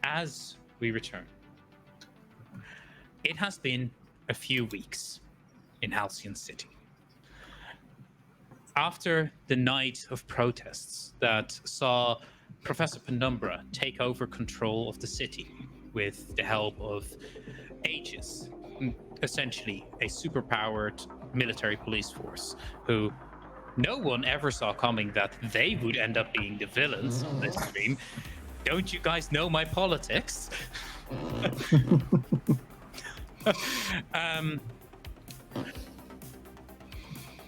as we return, it has been a few weeks in Halcyon City. After the night of protests that saw Professor Penumbra take over control of the city with the help of Aegis, essentially a superpowered military police force, who no one ever saw coming that they would end up being the villains on this stream. Don't you guys know my politics?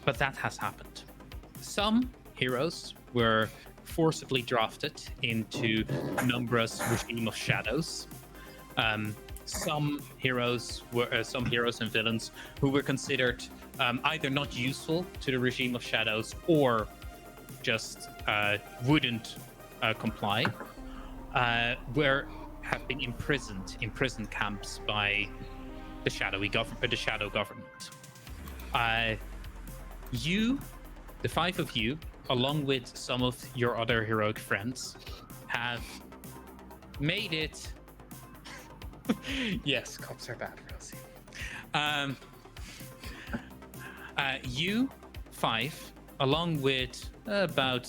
But that has happened. Some heroes were forcibly drafted into Penumbra's regime of shadows. Some heroes and villains who were considered either not useful to the regime of shadows or just wouldn't comply, have been imprisoned in prison camps by the shadow government. You, the five of you, along with some of your other heroic friends, have made it. Yes, cops are bad, Rosie. You five, along with about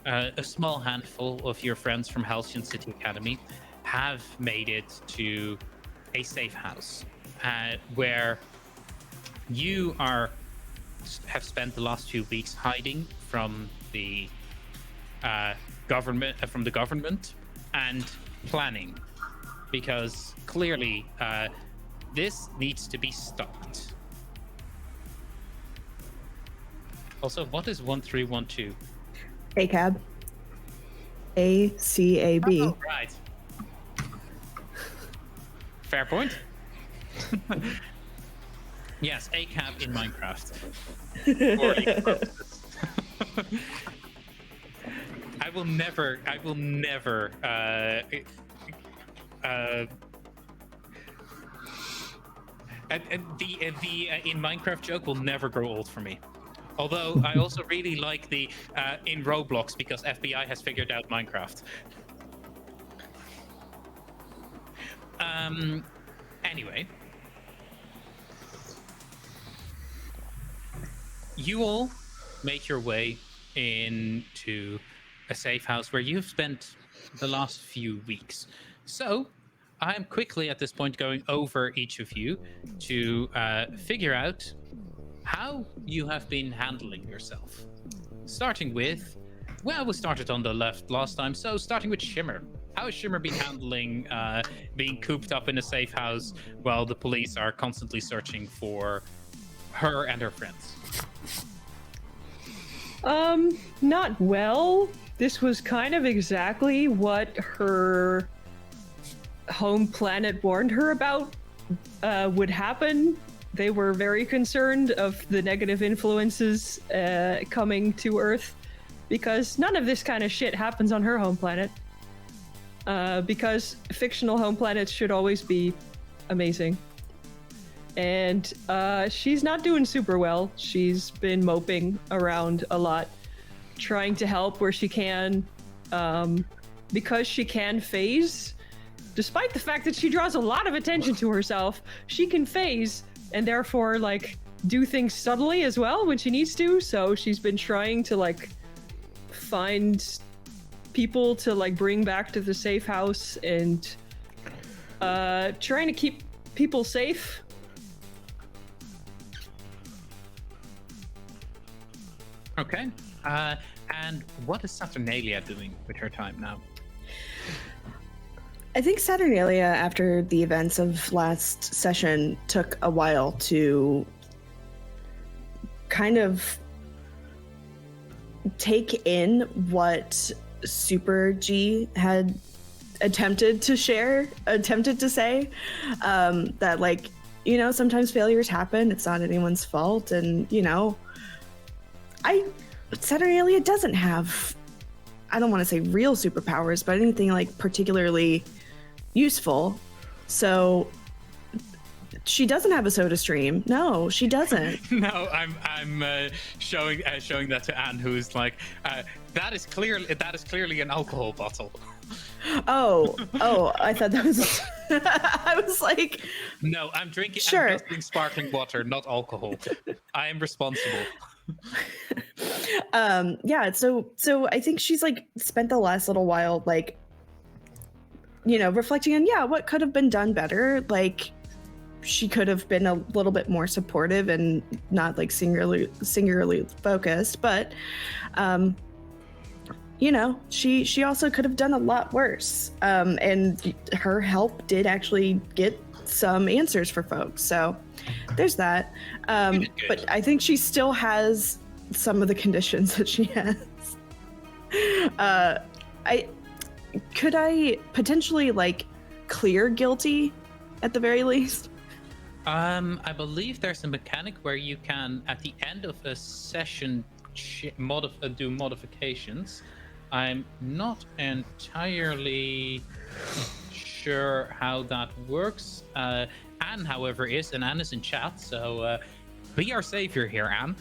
a small handful of your friends from Halcyon City Academy, have made it to a safe house where you have spent the last few weeks hiding from the government and planning, because clearly this needs to be stopped. Also, what is 1312? ACAB. ACAB. Oh, right. Fair point. Yes, ACAB in Minecraft. I will never. The in Minecraft joke will never grow old for me. Although I also really like the in Roblox, because FBI has figured out Minecraft. Anyway, you all make your way into a safe house where you've spent the last few weeks. So I'm quickly at this point going over each of you to figure out how you have been handling yourself. Starting with, well, we started on the left last time, so starting with Shimmer. How has Shimmer been handling being cooped up in a safe house while the police are constantly searching for her and her friends? Not well. This was kind of exactly what her home planet warned her about would happen. They were very concerned of the negative influences coming to Earth, because none of this kind of shit happens on her home planet. Because fictional home planets should always be amazing. And she's not doing super well. She's been moping around a lot, trying to help where she can, because she can phase. Despite the fact that she draws a lot of attention to herself, she can phase and therefore like do things subtly as well when she needs to. So she's been trying to like find people to like bring back to the safe house and trying to keep people safe. Okay. And what is Saturnalia doing with her time now? I think Saturnalia, after the events of last session, took a while to kind of take in what Super G had attempted to say, that like, you know, sometimes failures happen, it's not anyone's fault, and you know, Saturnalia doesn't have, I don't want to say real superpowers, but anything like particularly useful. So she doesn't have a soda stream. No, she doesn't. No, I'm showing that to Anne, who's like, that is clearly an alcohol bottle. Oh, I thought that was. I was like, No, I'm drinking. Sure. I'm drinking sparkling water, not alcohol. I am responsible. yeah. So I think she's like spent the last little while like, reflecting on what could have been done better. Like, she could have been a little bit more supportive and not like singularly focused, but she also could have done a lot worse. And her help did actually get some answers for folks. So there's that. But I think she still has some of the conditions that she has. Could I potentially like clear guilty at the very least? I believe there's a mechanic where you can, at the end of a session, do modifications. I'm not entirely sure how that works. Anne, however, is, and Anne is in chat, so be our savior here, Anne.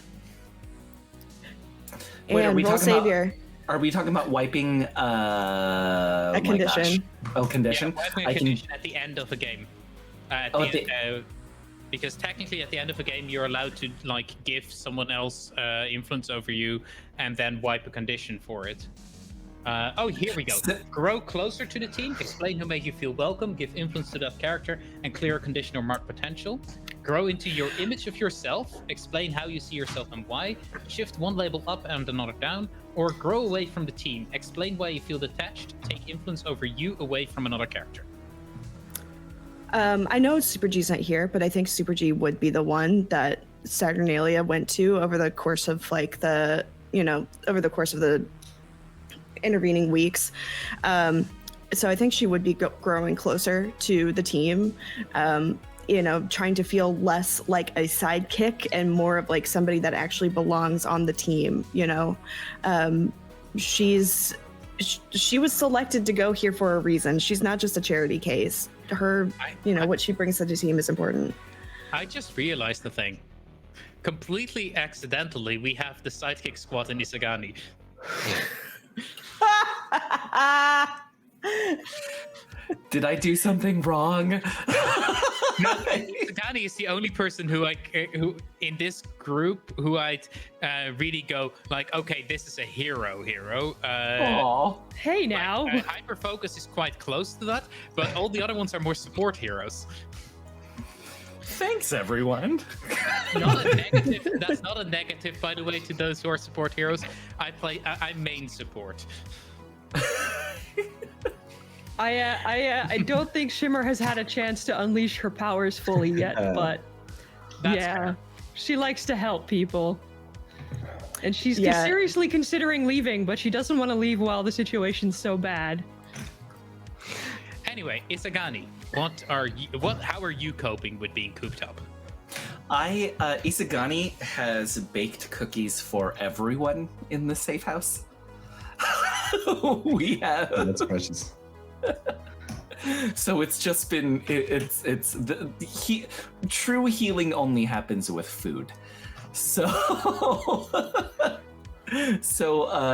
Wait, And roll savior. Are we talking about wiping A condition. Oh, condition. Yeah, wiping a condition at the end of a game. Because technically, at the end of a game, you're allowed to like give someone else influence over you, and then wipe a condition for it. Here we go. Grow closer to the team. Explain who made you feel welcome. Give influence to that character, and clear a condition or mark potential. Grow into your image of yourself. Explain how you see yourself and why. Shift one label up and another down. Or grow away from the team. Explain why you feel detached. Take influence over you away from another character. I know Super G's not here, but I think Super G would be the one that Saturnalia went to over the course of like the intervening weeks. So I think she would be growing closer to the team, trying to feel less like a sidekick and more of like somebody that actually belongs on the team. She was selected to go here for a reason. She's not just a charity case. What she brings to the team is important. I just realized the thing. Completely accidentally, we have the sidekick squad in Isagani. Did I do something wrong? No, Isagani is the only person who in this group who I'd really go like, okay, this is a hero. Aww. Hey now. Hyperfocus is quite close to that, but all the other ones are more support heroes. Thanks, everyone. Not a negative. That's not a negative, by the way, to those who are support heroes. I main support. I don't think Shimmer has had a chance to unleash her powers fully yet, but fair. She likes to help people. And she's seriously considering leaving, but she doesn't want to leave while the situation's so bad. Anyway, Isagani, how are you coping with being cooped up? Isagani has baked cookies for everyone in the safe house. We have. That's precious. So it's just been true healing only happens with food. So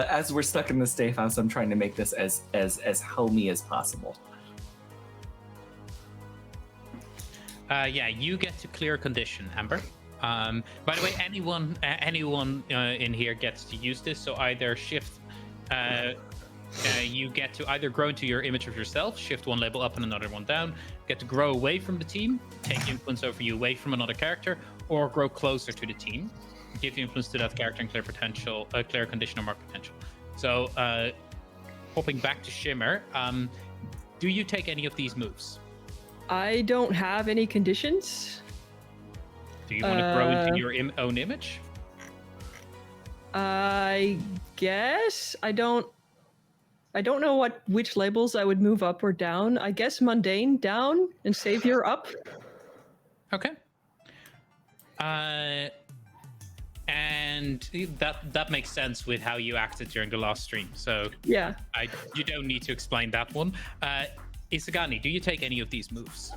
as we're stuck in the safe house, I'm trying to make this as homey as possible. You get to clear a condition, Amber. By the way, anyone in here gets to use this. So either shift. You get to either grow into your image of yourself, shift one label up and another one down, get to grow away from the team, take influence over you away from another character, or grow closer to the team, give influence to that character and clear condition or mark potential. So, hopping back to Shimmer, do you take any of these moves? I don't have any conditions. Do you want to grow into your own image? I guess I don't know which labels I would move up or down. I guess mundane down and savior up. Okay. And that makes sense with how you acted during the last stream. So yeah, you don't need to explain that one. Isagani, do you take any of these moves?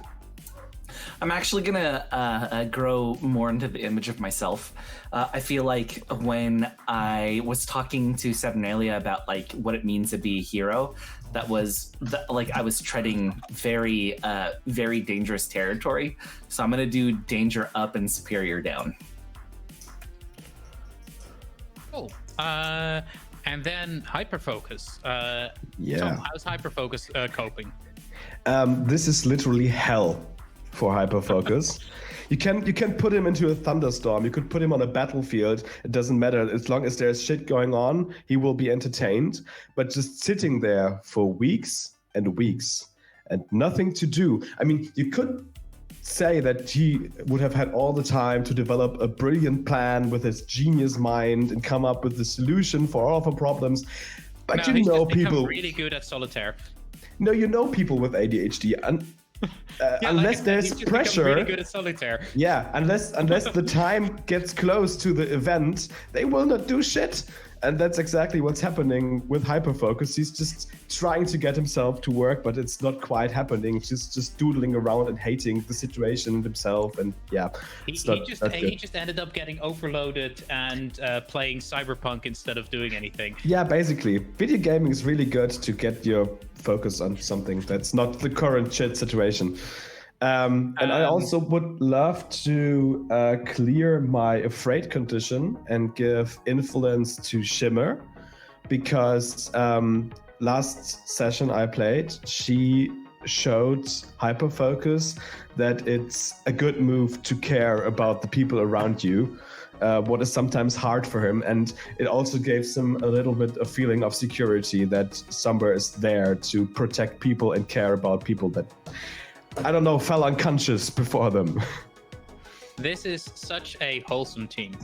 I'm actually gonna grow more into the image of myself. I feel like when I was talking to Saturnalia about like what it means to be a hero, that was like I was treading very, very dangerous territory. So I'm gonna do danger up and superior down. Cool. And then Hyperfocus. Yeah. Tom, how's Hyperfocus coping? This is literally hell for Hyperfocus. You can put him into a thunderstorm. You could put him on a battlefield. It doesn't matter. As long as there's shit going on, he will be entertained. But just sitting there for weeks and weeks and nothing to do. I mean, you could say that he would have had all the time to develop a brilliant plan with his genius mind and come up with the solution for all of our problems. But No, he's just become people really good at solitaire. No, people with ADHD, and unless there's he's just pressure, become really good at solitaire. yeah, unless the time gets close to the event, they will not do shit. And that's exactly what's happening with Hyperfocus. He's just trying to get himself to work, but it's not quite happening. He's just doodling around and hating the situation and himself. And yeah, He just ended up getting overloaded and playing Cyberpunk instead of doing anything. Yeah, basically, video gaming is really good to get your focus on something that's not the current shit situation. And I also would love to clear my afraid condition and give influence to Shimmer, because last session I played, she showed Hyperfocus that it's a good move to care about the people around you, what is sometimes hard for him. And it also gives him a little bit of feeling of security that somewhere is there to protect people and care about people that, I don't know, fell unconscious before them. This is such a wholesome team.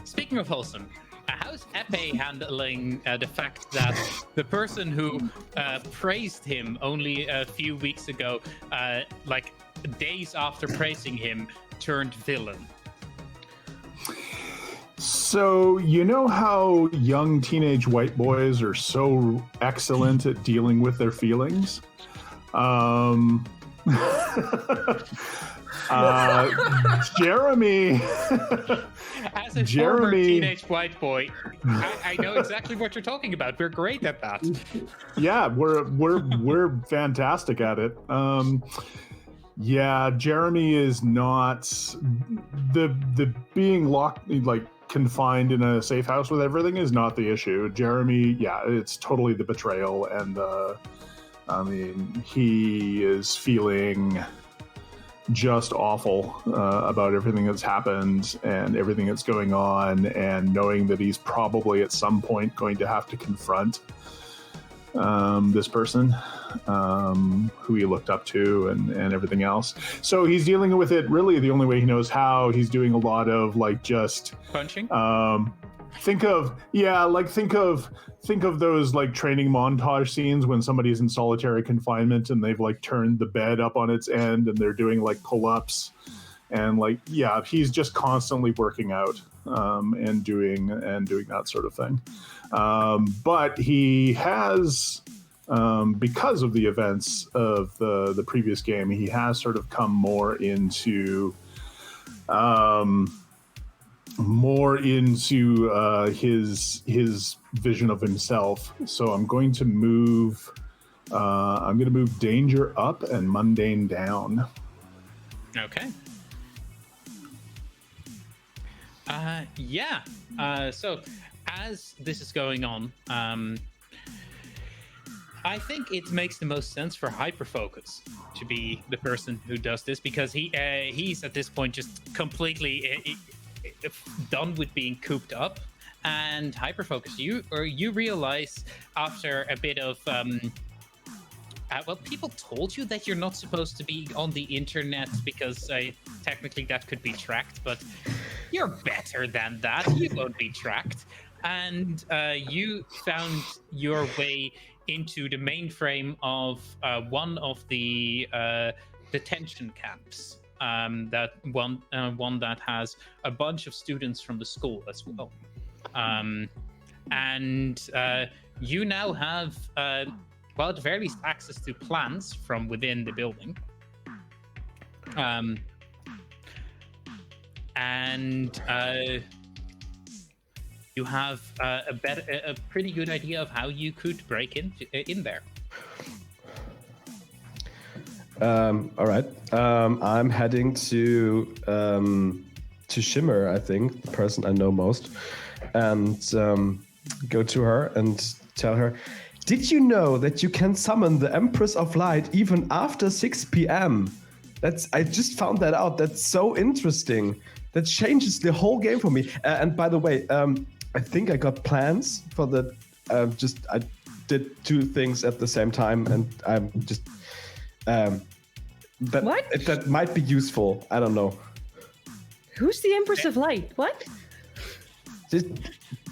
Speaking of wholesome, how's Épée handling the fact that the person who praised him only a few weeks ago, like days after praising him, turned villain? So, you know how young teenage white boys are so excellent at dealing with their feelings? Jeremy. As a former teenage white boy, I know exactly what you're talking about. We're great at that. Yeah, we're fantastic at it. Yeah, Jeremy is not the being locked, like confined in a safe house with everything is not the issue. Jeremy, yeah, it's totally the betrayal, and I mean, he is feeling just awful about everything that's happened and everything that's going on, and knowing that he's probably at some point going to have to confront this person who he looked up to and everything else. So he's dealing with it really the only way he knows how. He's doing a lot of like just punching. Think of those like training montage scenes when somebody's in solitary confinement and they've like turned the bed up on its end and they're doing like pull-ups, and like, yeah, he's just constantly working out and doing that sort of thing. But he has, because of the events of the previous game, he has sort of come more into his vision of himself. So I'm going to move danger up and mundane down. Okay. Yeah. So as this is going on, I think it makes the most sense for Hyperfocus to be the person who does this, because he's at this point just completely done with being cooped up. And Hyperfocus, you realize after a bit of well, people told you that you're not supposed to be on the internet because technically that could be tracked, but you're better than that. You won't be tracked. And you found your way into the mainframe of one of the detention camps. That one that has a bunch of students from the school as well. And you now have, well, at the very least, access to plans from within the building. And you have a pretty good idea of how you could break in there. All right. I'm heading to Shimmer, I think, the person I know most, and go to her and tell her, did you know that you can summon the Empress of Light even after 6 p.m.? I just found that out. That's so interesting. That changes the whole game for me. And by the way, I think I got plans for the. I did two things at the same time, and I'm just. That might be useful. I don't know. Who's the Empress of Light? What?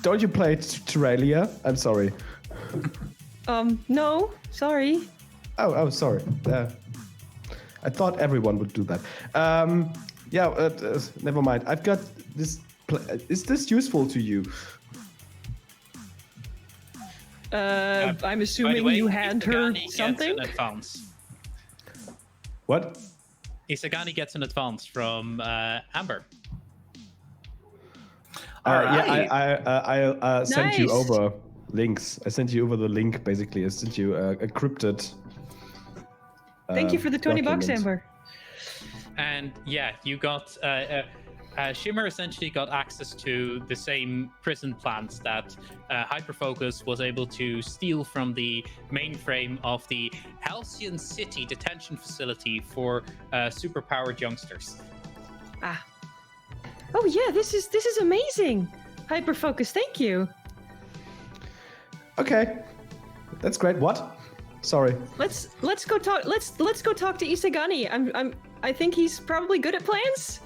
Don't you play Terralia? I'm sorry. No, sorry. Oh, sorry. I thought everyone would do that. Never mind. I've got this. Is this useful to you? I'm assuming you hand her something. Gets an advance. What? Isagani gets an advance from Amber. Alright. Yeah, I sent you Nice. over links. I sent you over the link, basically. I sent you a cryptid. Thank you for the $20, document. Amber. And yeah, you got Shimmer essentially got access to the same prison plans that Hyperfocus was able to steal from the mainframe of the Halcyon City detention facility for superpowered youngsters. Ah. Oh yeah, this is amazing. Hyperfocus, thank you. Okay, that's great. What? Sorry. Let's go talk. Let's go talk to Isagani. I think he's probably good at plans.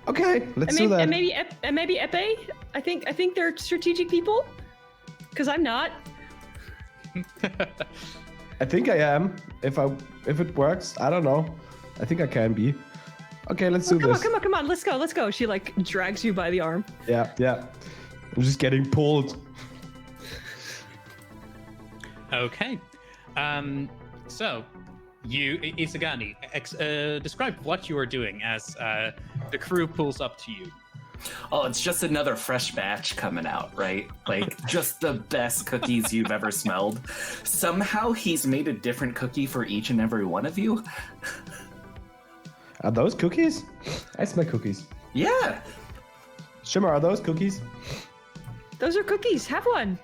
Okay, let's do that. And maybe Épée. I think they're strategic people. Because I'm not. I think I am. If it works, I don't know. I think I can be. Okay, let's do this. Come on, let's go. She like drags you by the arm. Yeah. I'm just getting pulled. Okay. So, you, Isagani, describe what you are doing as the crew pulls up to you. Oh, it's just another fresh batch coming out, right? Like, just the best cookies you've ever smelled. Somehow he's made a different cookie for each and every one of you. Are those cookies? I smell cookies. Yeah. Shimmer, are those cookies? Those are cookies. Have one.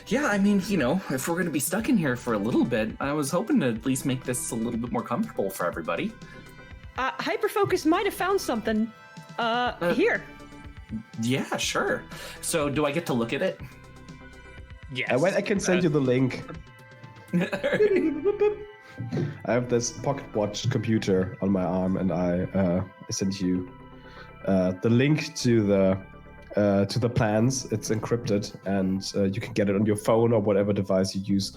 Yeah, I mean, you know, if we're going to be stuck in here for a little bit, I was hoping to at least make this a little bit more comfortable for everybody. Hyperfocus might have found something. Here. Yeah, sure. So do I get to look at it? Yes. Wait, I can send you the link. I have this pocket watch computer on my arm, and I sent you the link to the plans. It's encrypted, and you can get it on your phone or whatever device you use.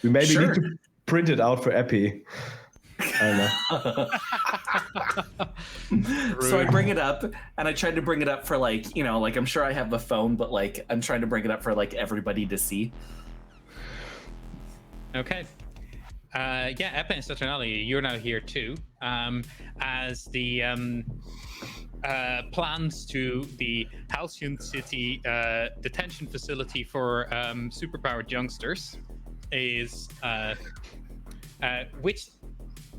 We maybe Sure. need to print it out for Épée. I don't know. So I bring it up, and I tried to bring it up for like, you know, like I'm sure I have the phone, but like I'm trying to bring it up for like everybody to see. Okay. Épée and Saturnalia, you're now here too. As the plans to the Halcyon City detention facility for superpowered youngsters is, which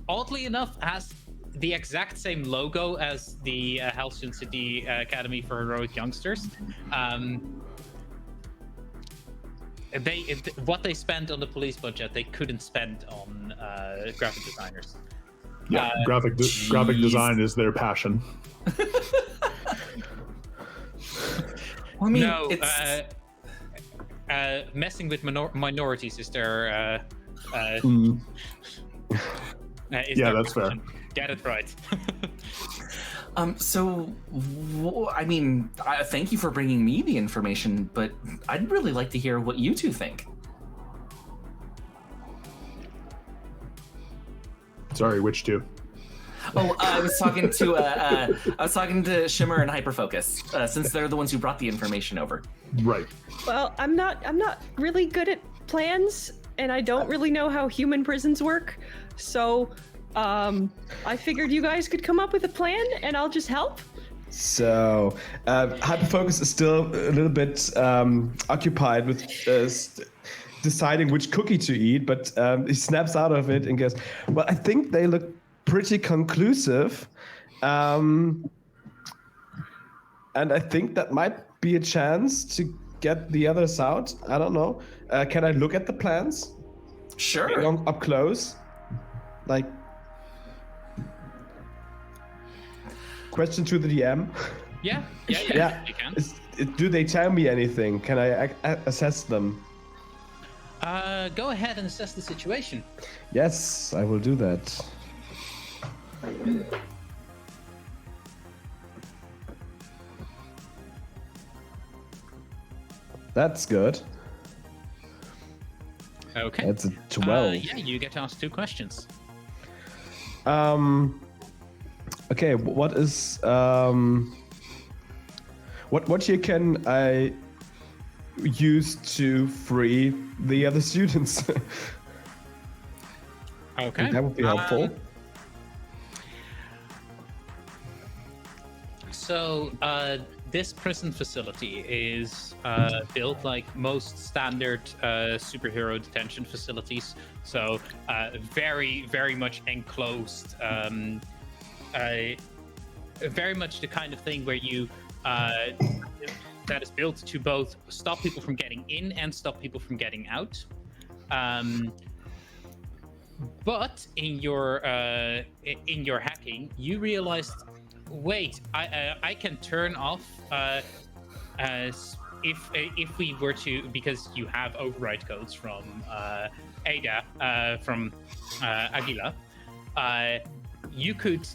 oddly enough has the exact same logo as the Halcyon City Academy for Heroic Youngsters. What they spent on the police budget, they couldn't spend on graphic designers. Yeah, graphic design is their passion. I mean, No, it's... messing with minorities is their. Is Yeah, their that's fair. passion. Get it right. I mean, thank you for bringing me the information, but I'd really like to hear what you two think. Sorry, which two? Oh, I was talking to Shimmer and Hyperfocus, since they're the ones who brought the information over. Right. Well, I'm not really good at plans. and I don't really know how human prisons work. So I figured you guys could come up with a plan, and I'll just help. So, Hyperfocus is still a little bit occupied with deciding which cookie to eat, but he snaps out of it and goes, well, I think they look pretty conclusive. And I think that might be a chance to get the others out. I don't know. Can I look at the plans? Sure. Up close? Like... Question to the DM. Yeah. You can. Do they tell me anything? Can I assess them? Go ahead and assess the situation. Yes, I will do that. That's good. Okay. That's a 12. Yeah, you get asked 2 questions. Okay, what is what here can I use to free the other students? Okay. That would be helpful. So this prison facility is built like most standard superhero detention facilities. So very, very much enclosed. Very much the kind of thing where you that is built to both stop people from getting in and stop people from getting out. But in your hacking, you realized, wait, I can turn off if we were to, because you have override codes from Ada from Aguila. You could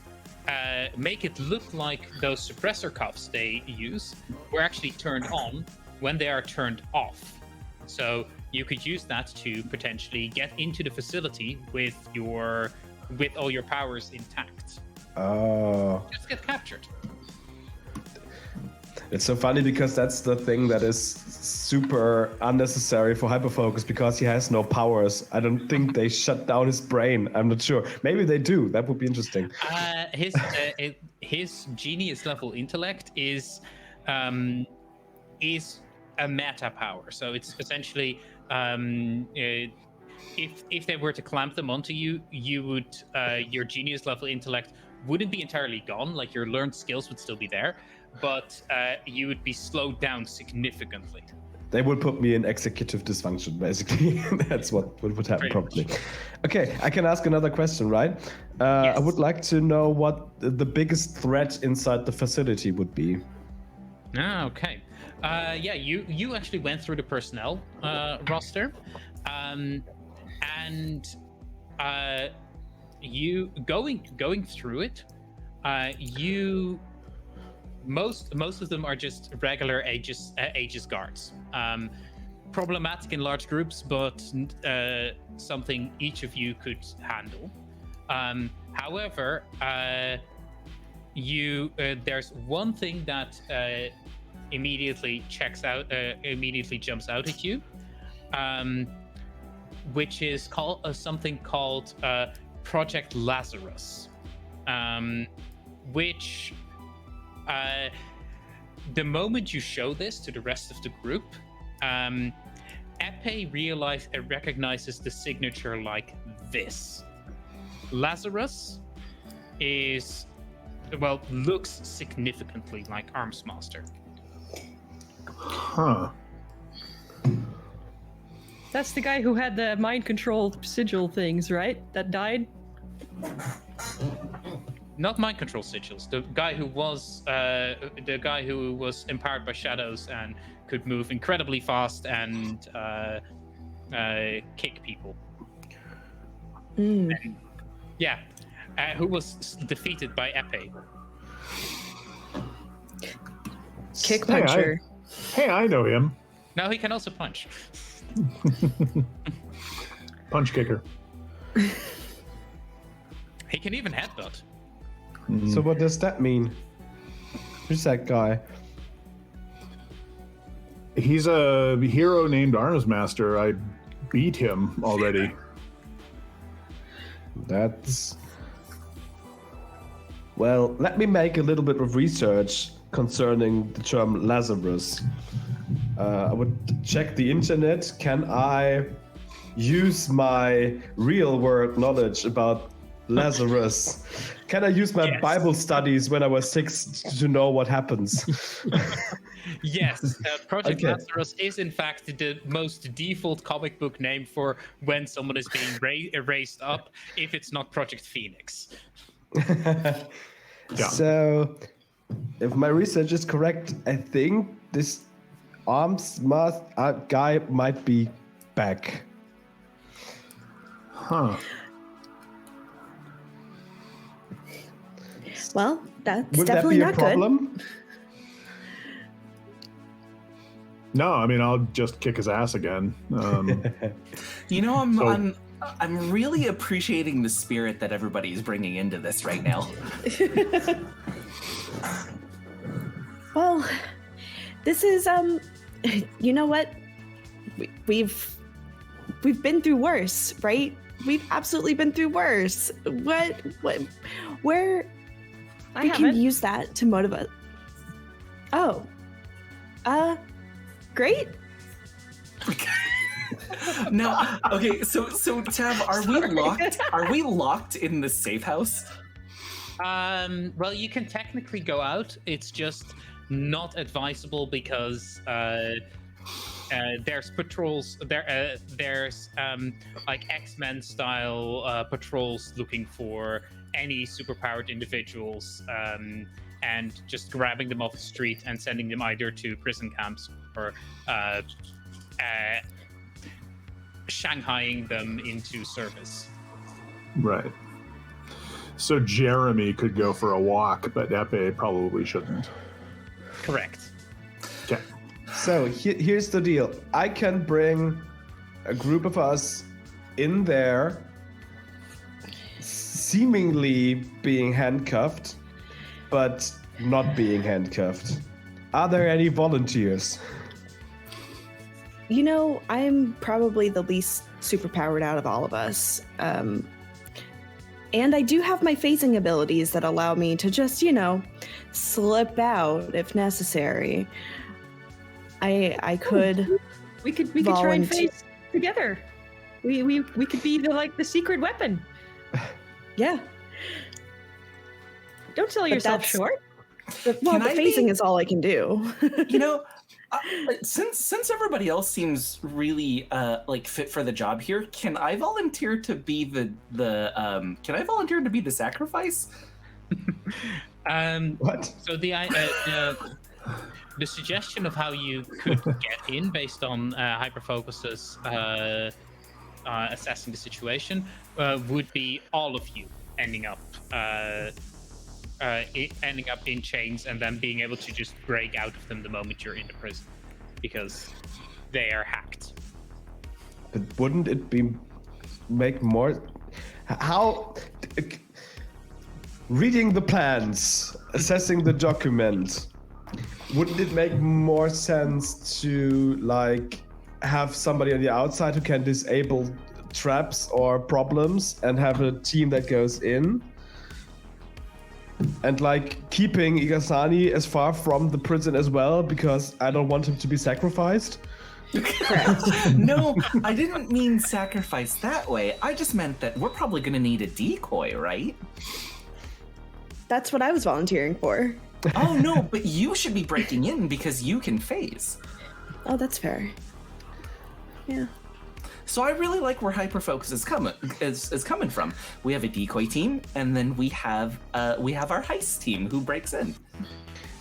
make it look like those suppressor cuffs they use were actually turned on when they are turned off. So you could use that to potentially get into the facility with all your powers intact. Oh. Just get captured. It's so funny because that's the thing that is super unnecessary for Hyperfocus because he has no powers. I don't think they shut down his brain. I'm not sure. Maybe they do. That would be interesting. His genius level intellect is a meta power. So it's essentially if they were to clamp them onto you, you would your genius level intellect wouldn't be entirely gone. Like your learned skills would still be there, but you would be slowed down significantly. They would put me in executive dysfunction, basically. That's what would happen, probably. Okay, I can ask another question, right? Yes. I would like to know what the biggest threat inside the facility would be. Okay. Yeah, you actually went through the personnel roster, and you going through it, most of them are just regular Aegis guards. Problematic in large groups, but something each of you could handle. However, there's one thing that immediately jumps out at you, which is something called Project Lazarus, which the moment you show this to the rest of the group, Épée recognizes the signature like this. Lazarus looks significantly like Armsmaster. Huh. That's the guy who had the mind-controlled sigil things, right? That died? Not mind control sigils. The guy who was empowered by shadows and could move incredibly fast and kick people. And, who was defeated by Épée. Kick puncher. Hey, I know him. Now he can also punch. Punch kicker. He can even headbutt. So what does that mean? Who's that guy? He's a hero named Armsmaster. I beat him already. That's... Well, let me make a little bit of research concerning the term Lazarus. I would check the internet. Can I use my real-world knowledge about Lazarus? Can I use my Bible studies when I was 6 to know what happens? Yes, Project Lazarus is in fact the most default comic book name for when someone is being erased up, if it's not Project Phoenix. Yeah. So, if my research is correct, I think this arms guy might be back. Huh. Well, that's Would that definitely be a not problem? No, I mean, I'll just kick his ass again. You know, I'm really appreciating the spirit that everybody's bringing into this right now. Well, this is you know what? We've been through worse, right? We've absolutely been through worse. Where I we haven't. can use that to motivate. Oh. Great. No, okay, so Tab, are we locked in the safe house? Well, you can technically go out. It's just not advisable because there's patrols. There's like X-Men style patrols looking for any superpowered individuals and just grabbing them off the street and sending them either to prison camps or shanghaiing them into service. Right. So Jeremy could go for a walk, but Épée probably shouldn't. Correct. Okay. So here's the deal. I can bring a group of us in there, seemingly being handcuffed, but not being handcuffed. Are there any volunteers? You know, I'm probably the least superpowered out of all of us. And I do have my phasing abilities that allow me to just, slip out if necessary. I could. We could try and phase together. We could be the secret weapon. Yeah. Don't sell yourself short. The phasing is all I can do. You know, since everybody else seems really fit for the job here, can I volunteer to be the sacrifice? What? So the suggestion of how you could get in based on Hyperfocus's assessing the situation would be all of you ending up in chains and then being able to just break out of them the moment you're in the prison because they are hacked. But wouldn't it make more? How? Reading the plans, assessing the document, wouldn't it make more sense to have somebody on the outside who can disable traps or problems and have a team that goes in? And keeping Isagani as far from the prison as well, because I don't want him to be sacrificed. No, I didn't mean sacrifice that way. I just meant that we're probably going to need a decoy, right? That's what I was volunteering for. Oh no, but you should be breaking in because you can phase. Oh, that's fair. Yeah. So I really like where Hyperfocus is coming from. We have a decoy team, and then we have our heist team who breaks in.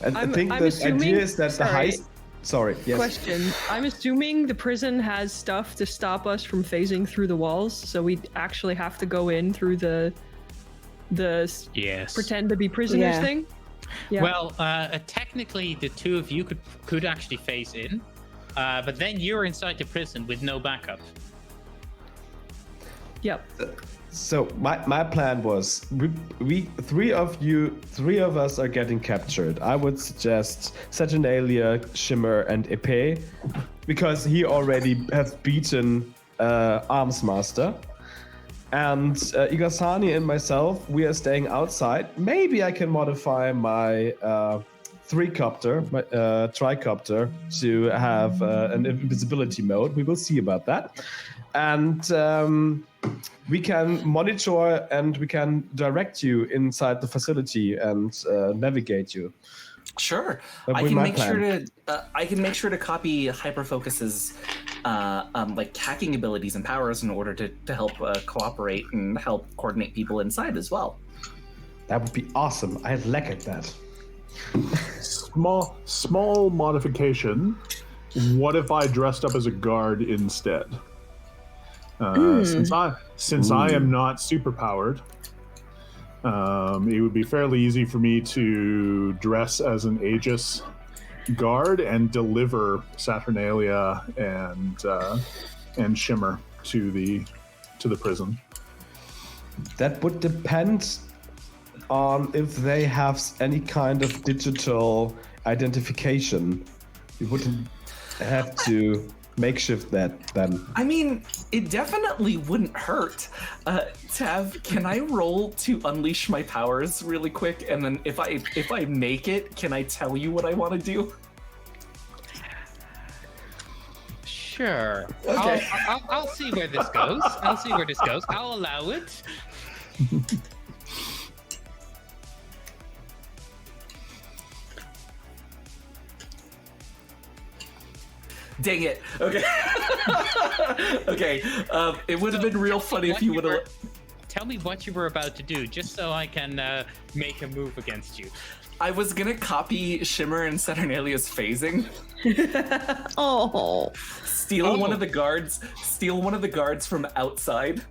And I think the idea is that the heist. Sorry. Yes. Question. I'm assuming the prison has stuff to stop us from phasing through the walls, so we actually have to go in through the Yes. pretend to be prisoners thing. Yeah. Well, technically, the two of you could actually phase in, but then you're inside the prison with no backup. Yep. So my plan was we three of us are getting captured. I would suggest Saturnalia, Shimmer, and Épée, because he already has beaten Arms Master. And Isagani and myself, we are staying outside. Maybe I can modify my tricopter to have an invisibility mode. We will see about that. And we can monitor and we can direct you inside the facility and navigate you. Sure, I can make sure to copy Hyperfocus's like hacking abilities and powers in order to help cooperate and help coordinate people inside as well. That would be awesome. I'd like that. Small modification. What if I dressed up as a guard instead? Since I am not superpowered, it would be fairly easy for me to dress as an Aegis guard and deliver Saturnalia and Shimmer to the prison. That would depend on if they have any kind of digital identification. You wouldn't have to makeshift that then. I mean, it definitely wouldn't hurt. Tav, can I roll to unleash my powers really quick? And then if I make it, can I tell you what I want to do? Sure. Okay. I'll see where this goes. I'll allow it. Dang it. Okay. Okay. It would have been real funny if you would have... Tell me what you were about to do, just so I can make a move against you. I was gonna copy Shimmer and Saturnalia's phasing. Oh. Steal one of the guards from outside.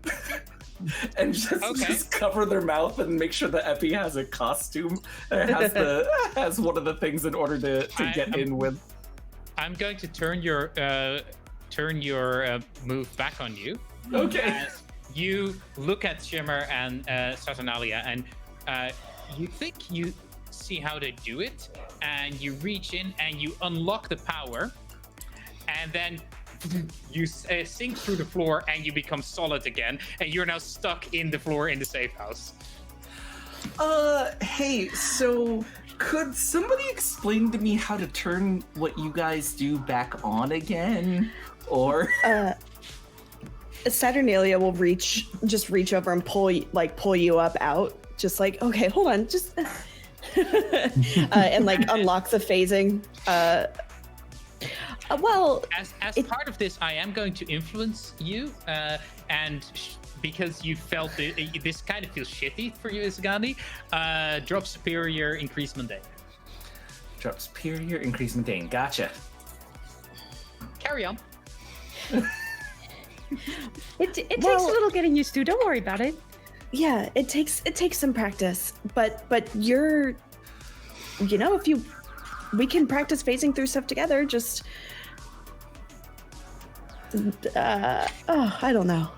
And just cover their mouth and make sure the Épée has a costume. Has one of the things in order to get in with. I'm going to turn your move back on you. Okay. As you look at Shimmer and Saturnalia, and you think you see how to do it, and you reach in and you unlock the power, and then you sink through the floor and you become solid again, and you're now stuck in the floor in the safe house. Hey, so could somebody explain to me how to turn what you guys do back on again? Or Saturnalia will reach over and pull you up out, just like, okay, hold on, just and like unlock the phasing. Well, as part of this, I am going to influence you, and because you felt this kind of feels shitty for you, Isagani. Drop superior, increase mundane. Drop superior, increase mundane. Gotcha. Carry on. It takes a little getting used to. Don't worry about it. Yeah, it takes some practice, but we can practice phasing through stuff together. Just I don't know.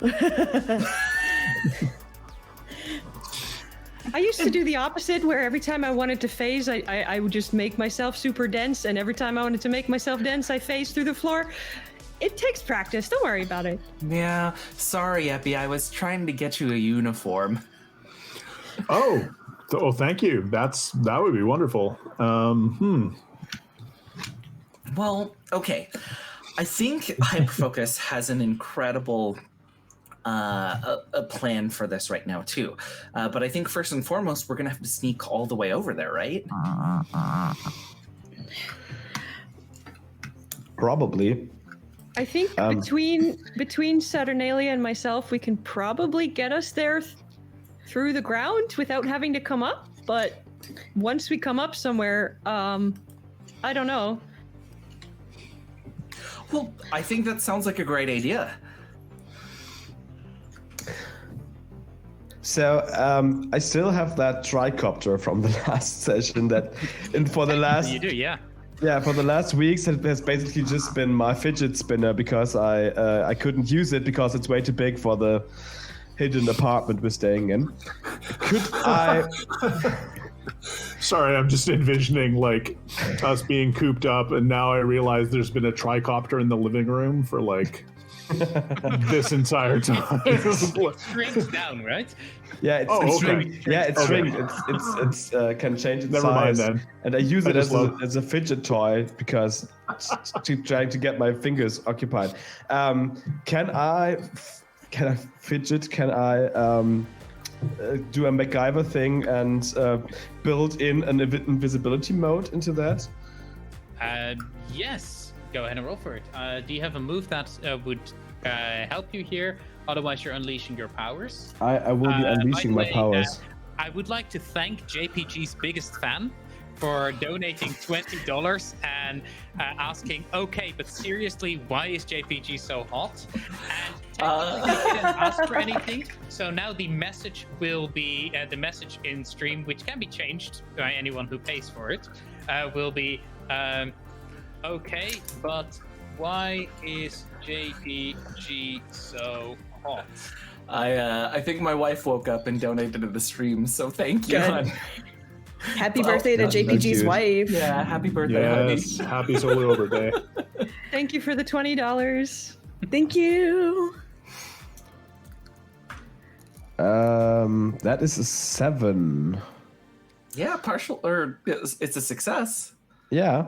I used to do the opposite, where every time I wanted to phase, I would just make myself super dense, and every time I wanted to make myself dense, I phase through the floor. It takes practice. Don't worry about it. Yeah, sorry, Épée. I was trying to get you a uniform. Oh, thank you. That would be wonderful. Well, okay. I think Hyperfocus has an incredible a plan for this right now too. But I think first and foremost, we're gonna have to sneak all the way over there, right? Probably. I think between Saturnalia and myself, we can probably get us there through the ground without having to come up. But once we come up somewhere, I don't know. Well, I think that sounds like a great idea. So I still have that tricopter from the last session and for the last... You do, yeah. Yeah, for the last weeks, it has basically just been my fidget spinner because I couldn't use it because it's way too big for the hidden apartment we're staying in. Could I... Sorry, I'm just envisioning like us being cooped up, and now I realize there's been a tricopter in the living room for like this entire time. It shrinks down, right? Yeah, it's Oh, okay. shrink. Yeah, it's Okay. shrink. It's can change its Never mind size. then. And I use I it just as a fidget toy because trying to get my fingers occupied. Can I fidget? Can I do a MacGyver thing and build in an invisibility mode into that? Yes. Go ahead and roll for it. Do you have a move that would help you here? Otherwise, you're unleashing your powers. I will be unleashing my powers. I would like to thank JPG's biggest fan for donating $20 and asking, okay, but seriously, why is JPG so hot? And technically, he didn't ask for anything. So now the message will be, the message in stream, which can be changed by anyone who pays for it, will be, okay, but why is JPG so hot? I think my wife woke up and donated to the stream, so thank you. Good. hon. Happy birthday to that's JPG's cute. wife. Yeah, happy birthday, honey. Yes, happy solo birthday. Thank you for the $20. Thank you. That is a 7. Yeah, partial, or it's a success. Yeah.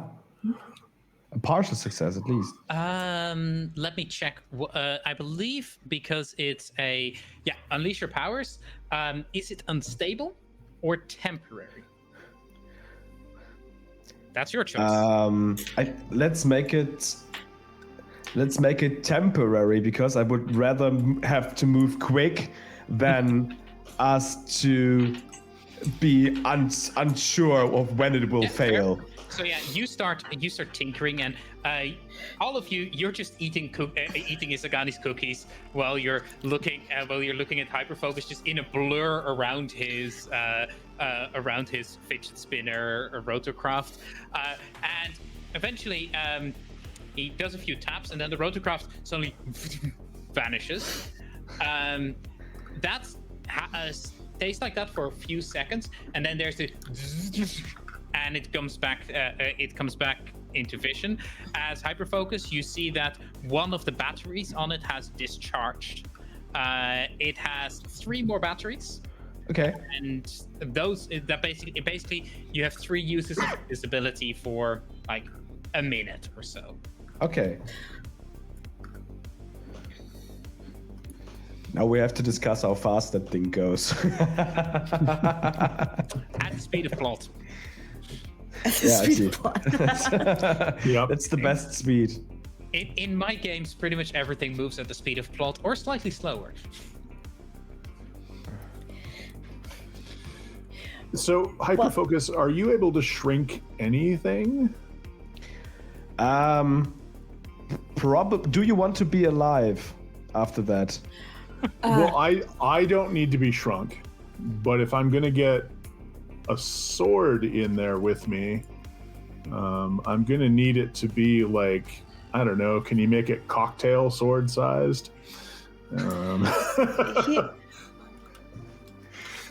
A partial success, at least. Let me check. I believe because it's unleash your powers. Is it unstable or temporary? That's your choice. Let's make it temporary because I would rather have to move quick than us to be unsure of when it will fail. Fair. So yeah, you start tinkering, and all of you're just eating Isagani's cookies while you're looking at Hyperfocus just in a blur around his fidget spinner or rotorcraft, and eventually he does a few taps, and then the rotorcraft suddenly vanishes. That stays like that for a few seconds, and then there's the and it comes back into vision. As Hyperfocus, you see that one of the batteries on it has discharged. It has 3 more batteries. Okay. And basically you have 3 uses of this ability for like a minute or so. Okay. Now we have to discuss how fast that thing goes. At the speed of plot. Yeah, I see. Yep. That's the best speed. In my games, pretty much everything moves at the speed of plot or slightly slower. So, Hyperfocus, are you able to shrink anything? Probably. Do you want to be alive after that? Well, I don't need to be shrunk, but if I'm gonna get a sword in there with me, I'm gonna need it to be like, I don't know, can you make it cocktail sword sized?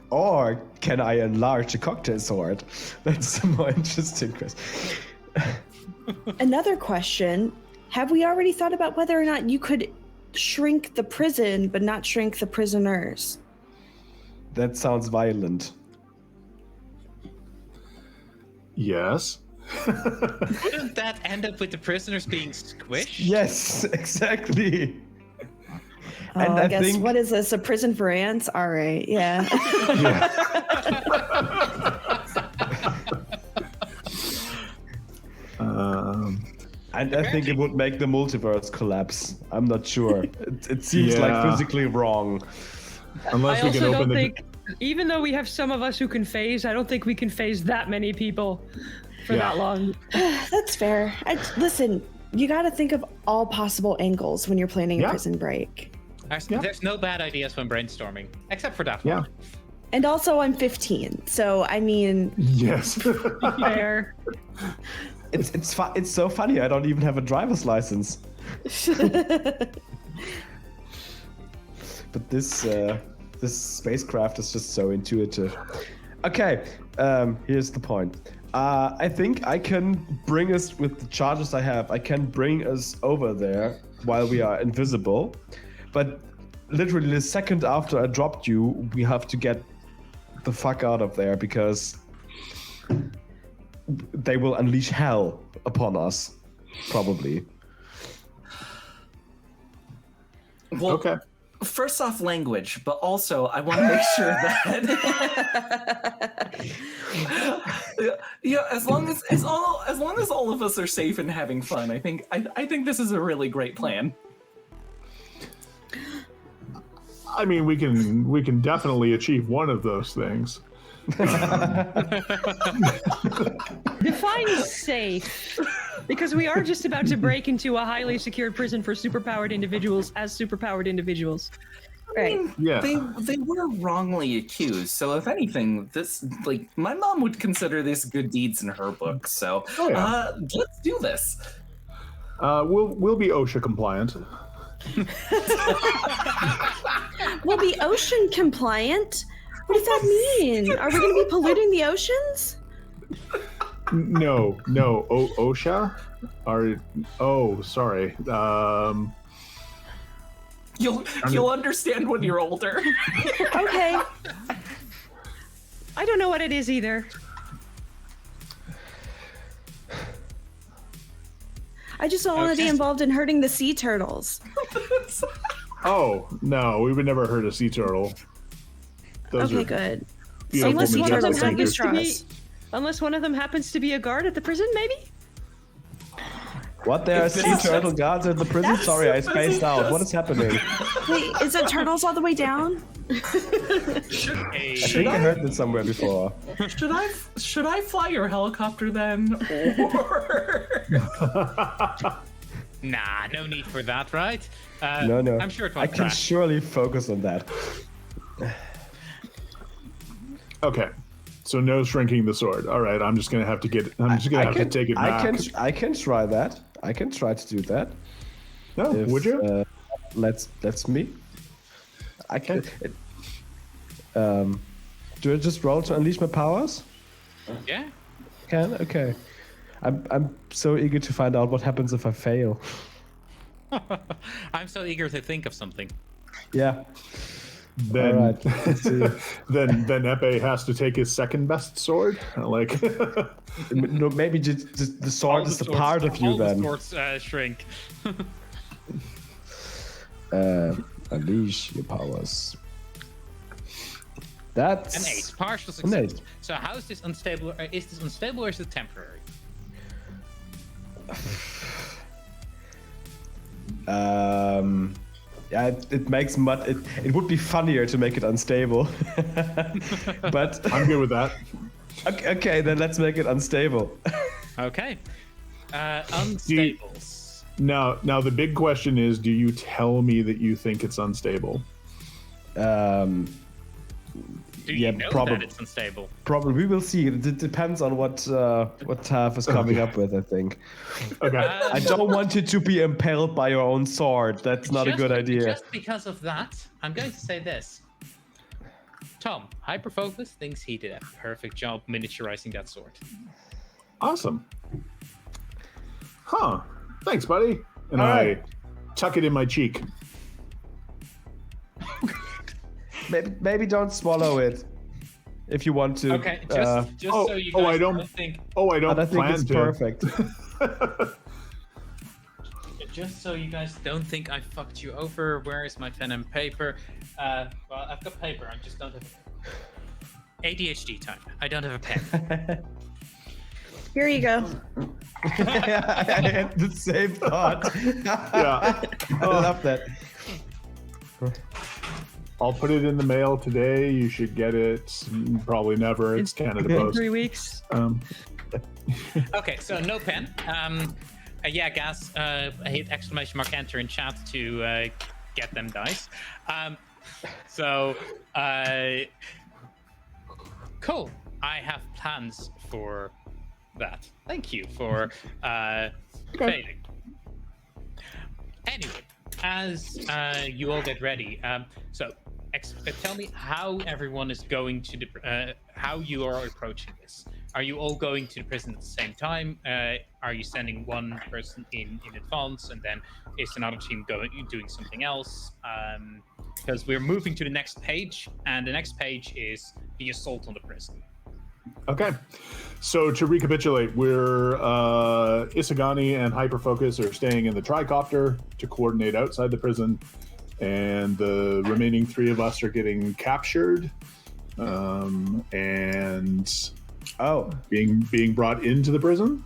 Or can I enlarge a cocktail sword? That's the more interesting question. Another question. Have we already thought about whether or not you could shrink the prison but not shrink the prisoners? That sounds violent. Yes. Wouldn't that end up with the prisoners being squished? Yes, exactly. Oh, And I I guess, think- what is this, a prison for ants? All right, yeah. And I think it would make the multiverse collapse. I'm not sure. It seems like Yeah. physically wrong. Unless I we can also open don't the. think, even though we have some of us who can phase, I don't think we can phase that many people for Yeah. that long. That's fair. Listen, you got to think of all possible angles when you're planning a Yeah. prison break. There's no bad ideas when brainstorming, except for that Yeah. one. And also, I'm 15, so I mean, Yes. Fair. It's so funny. I don't even have a driver's license. But this spacecraft is just so intuitive. Okay, here's the point. I think I can bring us, with the charges I have, I can bring us over there while we are invisible. But literally the second after I dropped you, we have to get the fuck out of there because they will unleash hell upon us, probably. Well, Okay. First off, language, but also I want to make sure that as long as all of us are safe and having fun, I think this is a really great plan. I mean, we can definitely achieve one of those things. Define safe. Because we are just about to break into a highly secured prison for superpowered individuals as superpowered individuals. Right. Yeah. They were wrongly accused, so if anything, this my mom would consider this good deeds in her book. So let's do this. We'll be OSHA compliant. We'll be ocean compliant? What does that mean? Are we going to be polluting the oceans? No, OSHA? Sorry. You'll understand when you're older. Okay. I don't know what it is either. I just don't want to be involved in hurting the sea turtles. Oh, no, we would never hurt a sea turtle. Those Okay, are good. beautiful Unless one of them majestic happens to be, creatures. unless one of them happens to be a guard at the prison, maybe? What? There are sea turtle guards at the prison? Sorry, I spaced out. What is happening? Wait, is it turtles all the way down? I think I heard this somewhere before. Should I fly your helicopter then? Or Nah, no need for that, right? No. I'm sure it I won't can crash. surely focus on that. Okay, so no shrinking the sword. All right, I'm just gonna have to take it back. I can try that. I can try to do that. No, If, would you? That's me. I can. Do I just roll to unleash my powers? Yeah. Can? Okay. I'm so eager to find out what happens if I fail. I'm so eager to think of something. Yeah. Then, All right. Let's see. then Épée has to take his second best sword. Like, No, maybe just the sword is a part of you all then. the swords shrink. Unleash your powers. That's An 8, partial An success. 8. So how is this unstable? Is this unstable or is it temporary? Yeah, it makes it would be funnier to make it unstable. But I'm good with that. okay, then let's make it unstable. Okay. Unstables. Now the big question is, do you tell me that you think it's unstable? Do you yeah, know probably. that it's unstable? Probably we will see. It depends on what Taff is coming up with, I think. Okay. I don't want you to be impaled by your own sword. That's not a good idea. Just because of that, I'm going to say this. Tom, Hyperfocus thinks he did a perfect job miniaturizing that sword. Awesome. Huh. Thanks, buddy. And All I right. tuck it in my cheek. Maybe don't swallow it if you want to. Okay, just so you guys don't think. Oh, I don't But I think plan it's to. perfect. Just so you guys don't think I fucked you over, where is my pen and paper? Well, I've got paper, I just don't have ADHD time. I don't have a pen. Here you go. I had the same thought. Yeah. I love that. I'll put it in the mail today. You should get it. Probably never. It's Canada Post. 3 weeks. Okay, so no pen. Yeah, Gas, I hit exclamation mark enter in chat to get them dice. Cool. I have plans for that. Thank you for failing. Anyway, as you all get ready, so tell me how everyone is going to how you are approaching this. Are you all going to the prison at the same time? Are you sending one person in advance, and then is another team doing something else? Because we're moving to the next page, and the next page is the assault on the prison. Okay, so to recapitulate, we're Isagani and Hyperfocus are staying in the tricopter to coordinate outside the prison, and the remaining 3 of us are getting captured and being brought into the prison.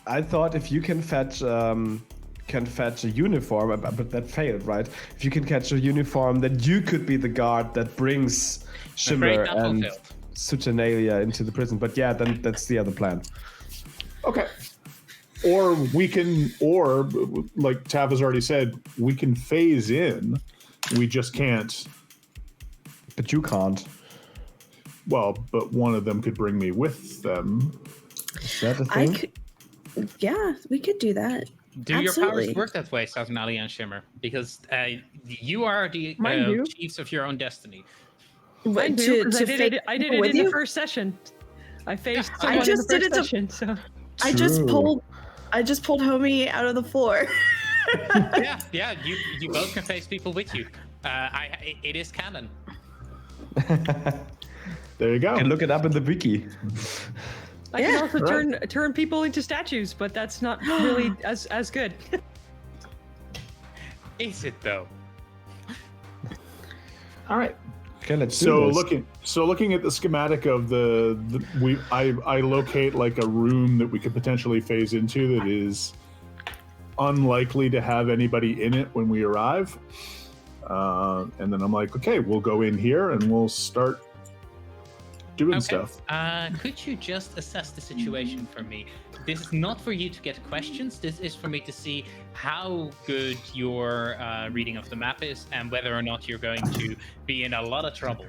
I thought if you can fetch a uniform, but that failed, right? If you can catch a uniform, then you could be the guard that brings Shimmer and Saturnalia into the prison. But yeah, then that's the other plan. Okay. Or we can, like Tav has already said, we can phase in. We just can't. But you can't. Well, but one of them could bring me with them. Is that a thing? Yeah, we could do that. Do Absolutely. your powers work that way, Saturnalia and Shimmer? Because you are the chiefs of your own destiny. I did it in the first session. I faced someone in the first session, so I just pulled homie out of the floor. yeah, you both can face people with you. It is canon. There you go. You can look it up in the wiki. I can also turn people into statues, but that's not really as good. Is it though? All right. Okay, let's do this. Looking at the schematic of I locate like a room that we could potentially phase into that is unlikely to have anybody in it when we arrive. And then I'm like, okay, we'll go in here and we'll start doing stuff. Could you just assess the situation for me? This is not for you to get questions. This is for me to see how good your reading of the map is and whether or not you're going to be in a lot of trouble.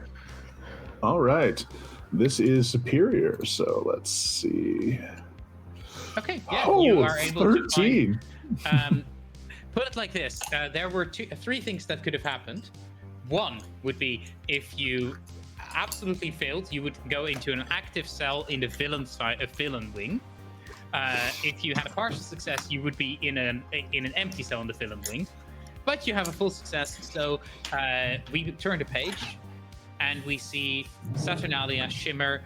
All right. This is superior, so let's see. Okay, yeah, you are able 13. to find... put it like this. There were 3 things that could have happened. One would be if you absolutely failed, you would go into an active cell in the villain wing. If you had a partial success, you would be in an empty cell in the villain wing. But you have a full success, so we turn the page and we see Saturnalia and Shimmer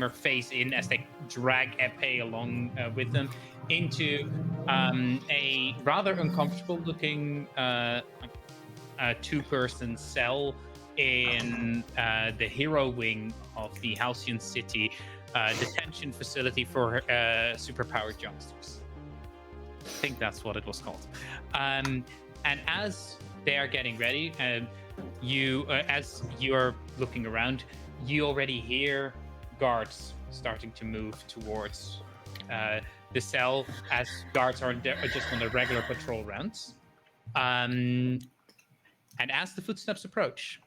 phase in as they drag Épée along with them into a rather uncomfortable looking 2-person cell in the hero wing of the Halcyon City detention facility for superpowered youngsters. I think that's what it was called. And as they are getting ready, as you're looking around, you already hear guards starting to move towards the cell as guards are just on their regular patrol rounds. And as the footsteps approach,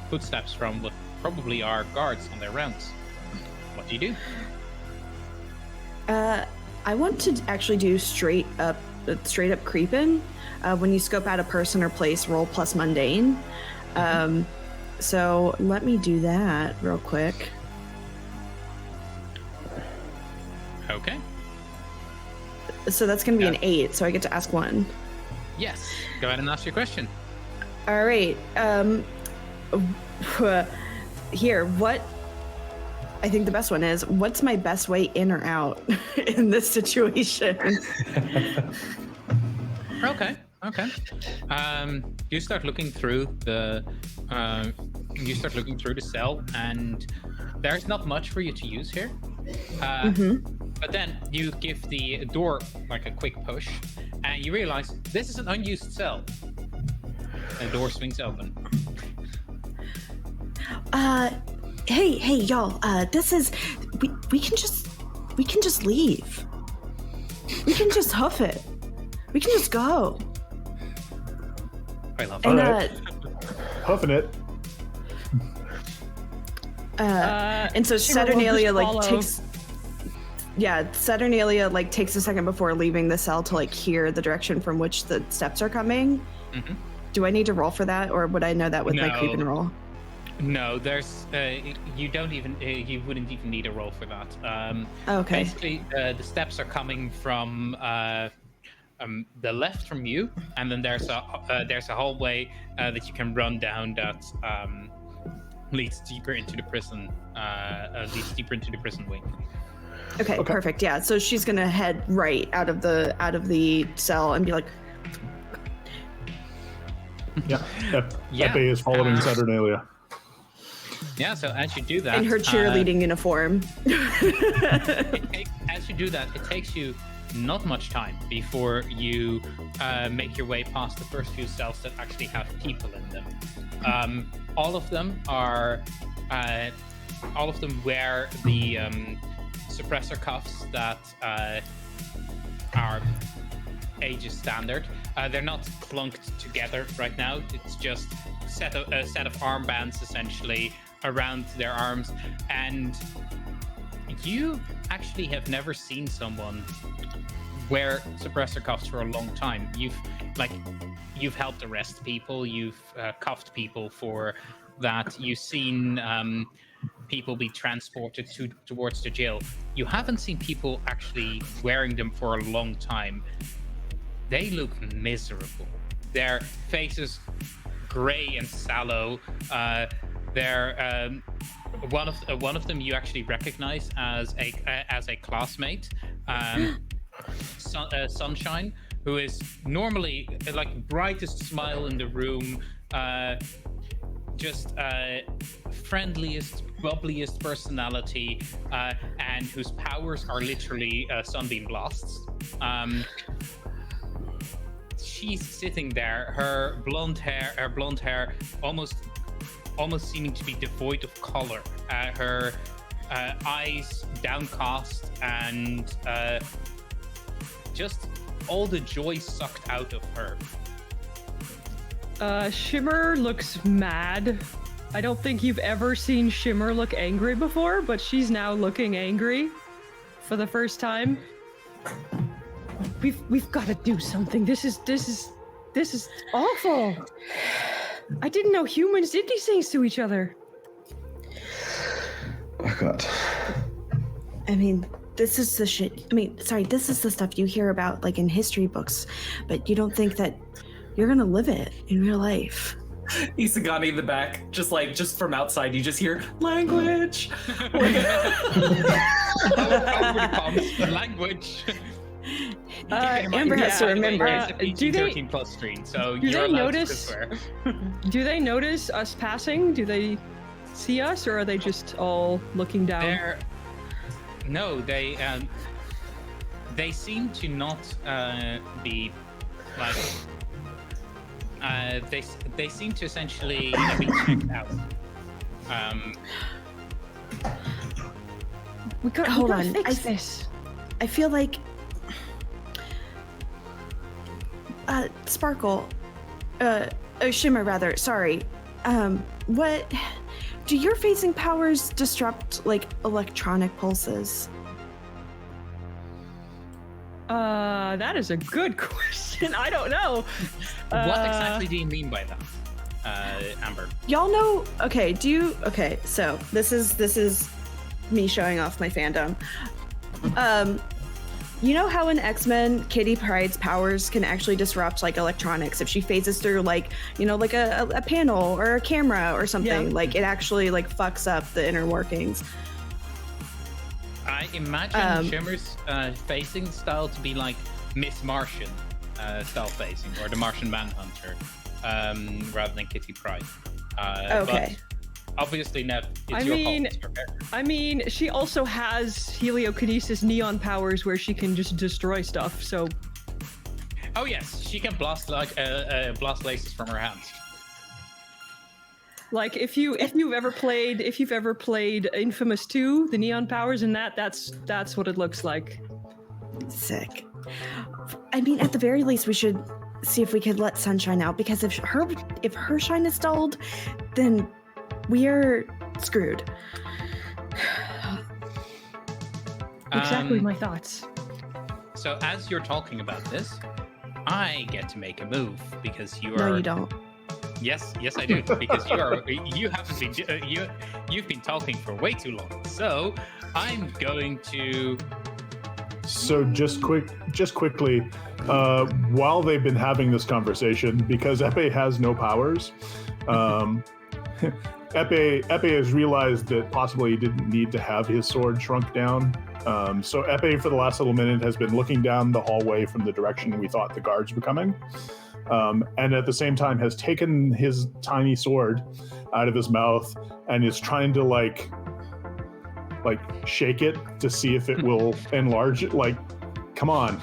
footsteps from what probably are guards on their rounds, what do you do? I want to actually do straight up creeping. When you scope out a person or place, roll plus mundane. So let me do that real quick. Okay. So that's going to be an 8, so I get to ask one. Yes. Go ahead and ask your question. All right. Here, what... I think the best one is, what's my best way in or out in this situation? Okay. You start looking through the cell, and there's not much for you to use here. But then you give the door like a quick push, and you realize this is an unused cell. And the door swings open. Hey, y'all. This is we can just leave. We can just hoof it. We can just go. I love and, that. Huffing it. And so Saturnalia Saturnalia takes a second before leaving the cell to hear the direction from which the steps are coming. Do I need to roll for that, or would I know that with my No. creep and roll? No, there's you don't even you wouldn't even need a roll for that. Okay. Basically, the steps are coming from the left from you, and then there's a hallway that you can run down that leads deeper into the prison. Leads deeper into the prison wing. Okay, perfect. Yeah, so she's gonna head right out of the cell and be like, Yeah. Yeah. Épée is following Saturnalia. Yeah. So as you do that, in her cheerleading uniform. As you do that, it takes you not much time before you make your way past the first few cells that actually have people in them. All of them wear the suppressor cuffs that are ages standard. They're not clunked together right now. It's just a set of armbands essentially around their arms, and you actually have never seen someone wear suppressor cuffs for a long time. You've helped arrest people, you've cuffed people for that, you've seen people be transported towards the jail. You haven't seen people actually wearing them for a long time. They look miserable. Their faces gray and sallow. They're one of them you actually recognize as a classmate, Sunshine, who is normally like brightest smile in the room, just friendliest, bubbliest personality, and whose powers are literally sunbeam blasts. She's sitting there, her blonde hair almost seeming to be devoid of color, her eyes downcast, and just all the joy sucked out of her. Shimmer looks mad. I don't think you've ever seen Shimmer look angry before, but she's now looking angry for the first time. We've got to do something. This is awful. I didn't know humans did these things to each other. Oh god. I mean, this is the shit. I mean, sorry, this is the stuff you hear about like in history books, but you don't think that you're gonna live it in real life. Isagani in the back, just from outside, you just hear language. Language. Amber has to remember. It's a PG-13 plus screen, so you're allowed to swear. Do they notice us passing? Do they see us, or are they just all looking down? No, they seem to not be like. They seem to essentially be checked out. We gotta Hold on, fix this. I feel like Sparkle, Shimmer rather. Sorry. What do your phasing powers disrupt like electronic pulses? That is a good question. I don't know. What exactly do you mean by that, Amber? Y'all know? Okay. Okay. So this is me showing off my fandom. You know how in X-Men, Kitty Pryde's powers can actually disrupt like electronics if she phases through like, you know, like a panel or a camera or something. Yeah. Like it actually like fucks up the inner workings. I imagine Shimmer's facing style to be like Miss Martian style facing, or the Martian Manhunter, rather than Kitty Pryde. Okay. But obviously, Nev, it's your call. I mean, she also has heliokinesis neon powers where she can just destroy stuff. So. Oh yes, she can blast blast lasers from her hands. Like if you've ever played Infamous 2, the neon powers in that's what it looks like. Sick. I mean, at the very least, we should see if we could let Sunshine out, because if her shine is dulled, then we're screwed. Exactly my thoughts. So as you're talking about this, I get to make a move because you are. No, you don't. Yes, I do because you've been talking for way too long. So I'm going to. So just quickly, while they've been having this conversation, because Épée has no powers, Épée has realized that possibly he didn't need to have his sword shrunk down. So Épée, for the last little minute, has been looking down the hallway from the direction we thought the guards were coming, and at the same time has taken his tiny sword out of his mouth and is trying to like shake it to see if it will enlarge it. Like, come on.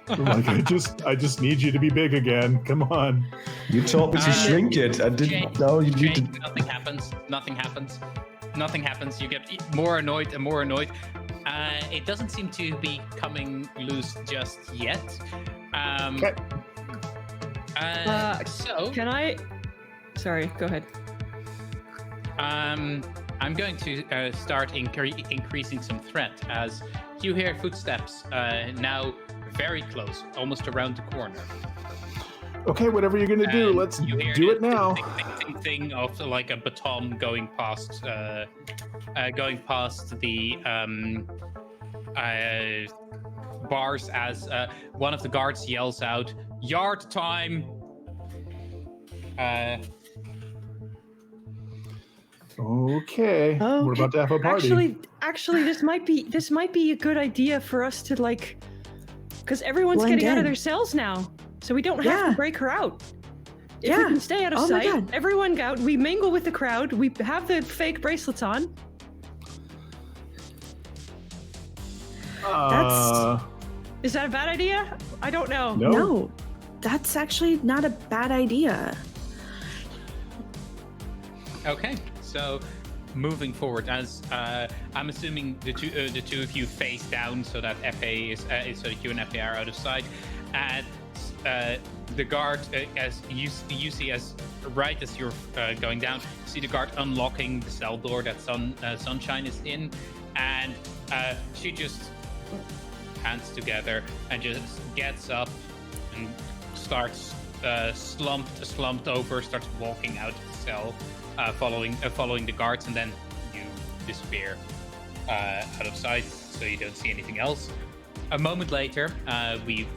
Like, I just need you to be big again. Come on. You told me to shrink it. I didn't know you need to. Nothing happens. You get more annoyed and more annoyed. It doesn't seem to be coming loose just yet. Okay. So Can I? Sorry, go ahead. I'm going to start increasing some threat as you hear footsteps now very close, almost around the corner. Okay, whatever you're gonna do, let's You hear do it the now. thing of like a baton going past the bars as one of the guards yells out, "Yard time!" Okay, we're about to have a party. Actually, this might be a good idea for us to like, because everyone's Blend getting out of in. their cells now, so we don't have Yeah. to break her out. If we Yeah. can stay out of Oh my sight, God. everyone go out. We mingle with the crowd. We have the fake bracelets on. Is that a bad idea? I don't know. No. No, that's actually not a bad idea. Okay, so moving forward, as I'm assuming the two of you face down so that Épée is so that you and Épée are out of sight, and the guard, as you see, as right as you're going down, you see the guard unlocking the cell door that Sunshine is in, and she just hands together and just gets up and starts slumped over, starts walking out of the cell. Following the guards, and then you disappear out of sight, so you don't see anything else. A moment later, we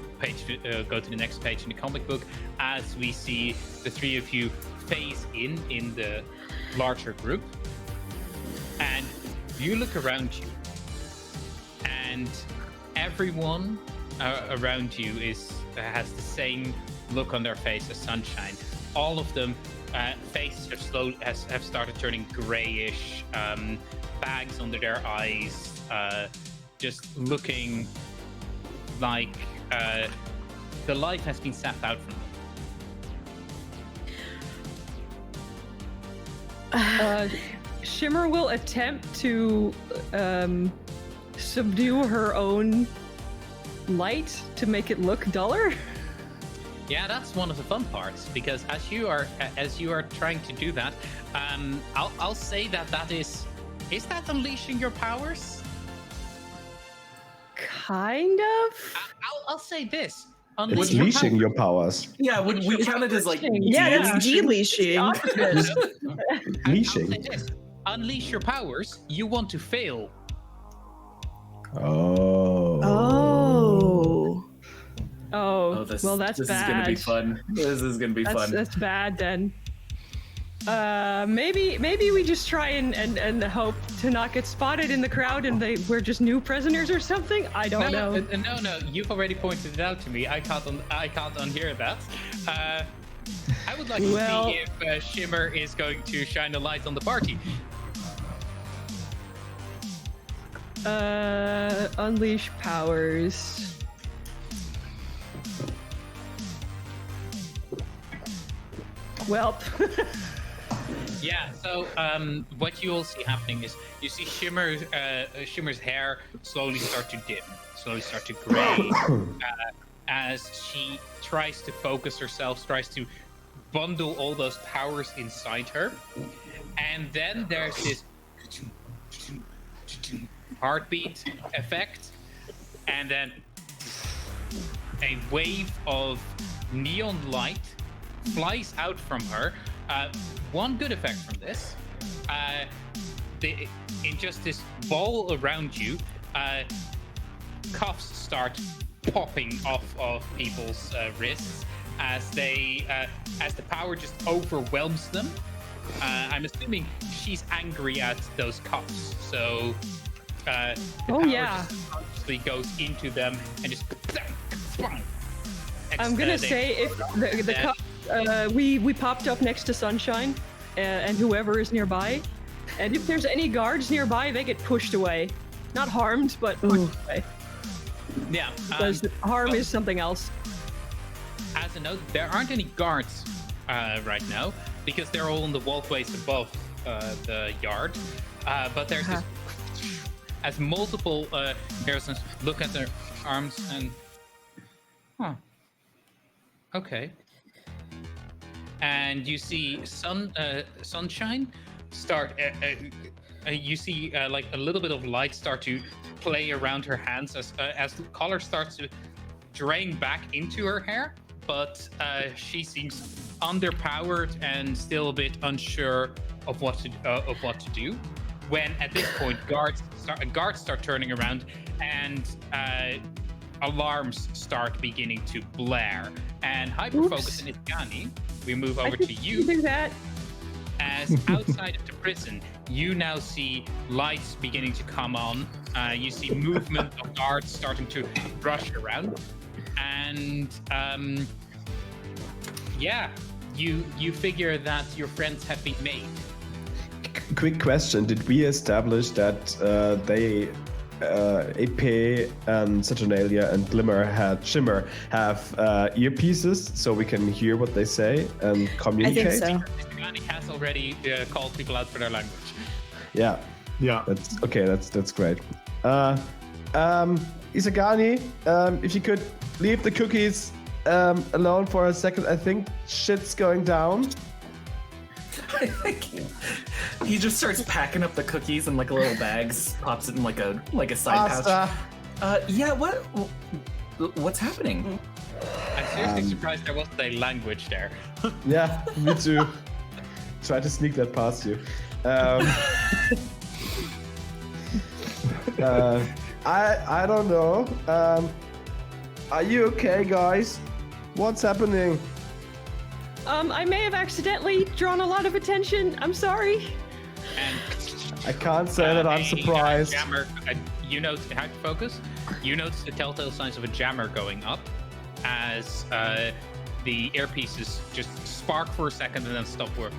go to the next page in the comic book as we see the three of you phase in the larger group, and you look around you, and everyone around you has the same look on their face as Sunshine. All of them. Faces have started turning grayish, bags under their eyes, just looking like the life has been sapped out from them. Shimmer will attempt to subdue her own light to make it look duller. Yeah, that's one of the fun parts, because as you are trying to do that, I'll say that is that unleashing your powers? Kind of. I'll say this. It's leashing your powers. Yeah, would we count it as like Yeah, that's de-leashing. I'll Leashing. say this. Unleash your powers. You want to fail. Oh. Oh. Oh, well, that's this bad. is gonna be fun. This is gonna be fun. That's bad then. Maybe we just try and hope to not get spotted in the crowd, and we're just new prisoners or something. I don't know. No. You've already pointed it out to me. I can't unhear that. I would like to see if Shimmer is going to shine a light on the party. Unleash powers. Welp. Yeah, so what you will see happening is you see Shimmer's hair slowly start to dim, slowly start to gray, as she tries to focus herself, tries to bundle all those powers inside her. And then there's this heartbeat effect, and then a wave of neon light flies out from her. One good effect from this, in just this ball around you, cuffs start popping off of people's wrists as the power just overwhelms them. I'm assuming she's angry at those cuffs, so the power just consciously goes into them and just. I'm gonna say if the cuffs, we popped up next to Sunshine, and whoever is nearby, and if there's any guards nearby, they get pushed away, not harmed, but pushed away. Yeah, Because harm is something else. As a note, there aren't any guards right now because they're all in the walkways above the yard. But there's this, as multiple garrisons look at their arms and, okay. And you see Sunshine start. You see like a little bit of light start to play around her hands as the color starts to drain back into her hair, but she seems underpowered and still a bit unsure of what to do. When at this point guards start turning around and alarms start beginning to blare. And Hyperfocus and Isagani, we move over to you. Do that. As outside of the prison, you now see lights beginning to come on. You see movement of guards starting to rush around, and you figure that your friends have been made. Quick question: did we establish that they, Épée and Saturnalia and Shimmer have earpieces so we can hear what they say and communicate? I think so. Isagani has already called people out for their language. Yeah. That's okay. That's great. Isagani, if you could leave the cookies alone for a second, I think shit's going down. He just starts packing up the cookies in like little bags, pops it in like a side pouch. Yeah, what's happening? I'm seriously surprised there wasn't a language there. Yeah, me too. Try to sneak that past you. I don't know. Are you okay, guys? What's happening? I may have accidentally drawn a lot of attention. I'm sorry. And I can't say that I'm surprised. Jammer, you notice Hyperfocus. You notice the telltale signs of a jammer going up as the earpieces just spark for a second and then stop work.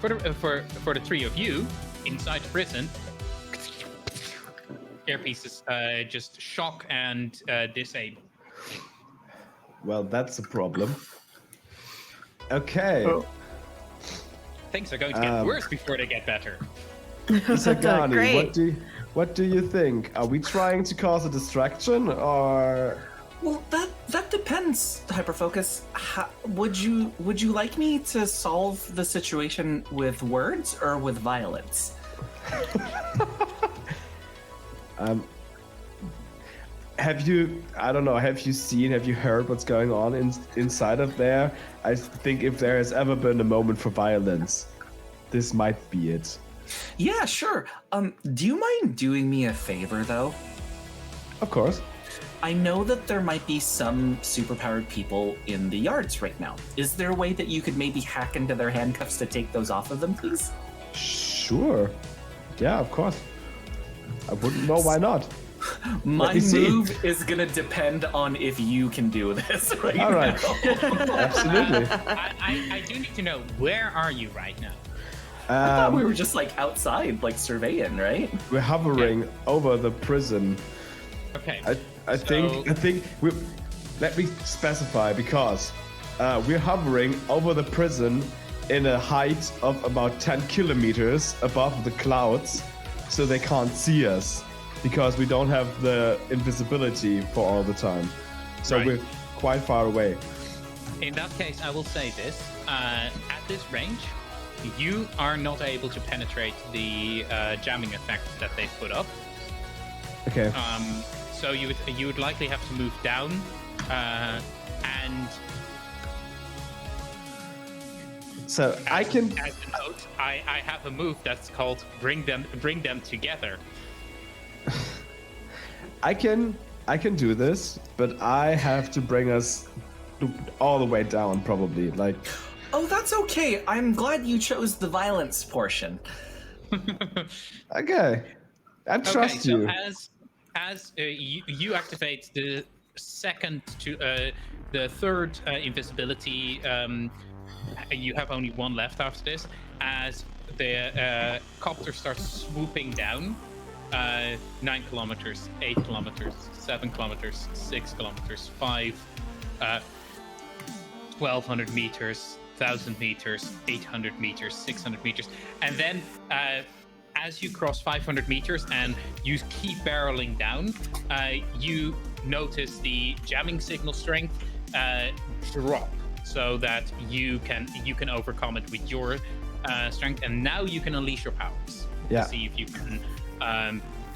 For the three of you inside the prison, earpieces just shock and disable. Well, that's a problem. Okay. Things are going to get worse before they get better. Isagani, Great. what do you think? Are we trying to cause a distraction, or? Well, that depends, Hyperfocus. Would you like me to solve the situation with words or with violence? Have you heard what's going on inside of there? I think if there has ever been a moment for violence, this might be it. Yeah, sure. Do you mind doing me a favor, though? Of course. I know that there might be some superpowered people in the yards right now. Is there a way that you could maybe hack into their handcuffs to take those off of them, please? Sure. Yeah, of course. I wouldn't know why not. My move is gonna depend on if you can do this right now. All right. Absolutely. I do need to know, where are you right now? I thought we were just like outside, like surveying, right? We're hovering over the prison. Okay. I think we. Let me specify, because we're hovering over the prison in a height of about 10 kilometers above the clouds, so they can't see us, because we don't have the invisibility for all the time. So Right. we're quite far away. In that case, I will say this. At this range, you are not able to penetrate the jamming effect that they've put up. Okay. So you would likely have to move down And So I can. as a note, I have a move that's called bring them together. I can do this, but I have to bring us all the way down, probably. Like, Oh, that's okay. I'm glad you chose the violence portion. okay, I trust so you. as you activate the third invisibility, you have only one left after this. As the copter starts swooping down, 9 kilometers, 8 kilometers, 7 kilometers, 6 kilometers, 5, 1,200 meters, 1,000 meters, 800 meters, 600 meters, and then as you cross 500 meters and you keep barreling down, you notice the jamming signal strength drop, so that you can overcome it with your strength, and now you can unleash your powers. Yeah. See if you can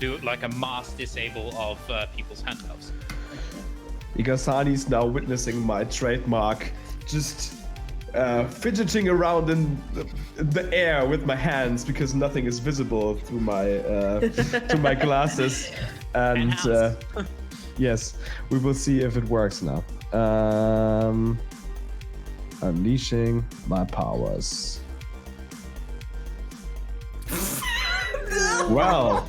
do like a mass disable of people's handcuffs. Igasani's now witnessing my trademark, just fidgeting around in the air with my hands because nothing is visible through my through my glasses. And yes, we will see if it works now. Unleashing my powers. Well,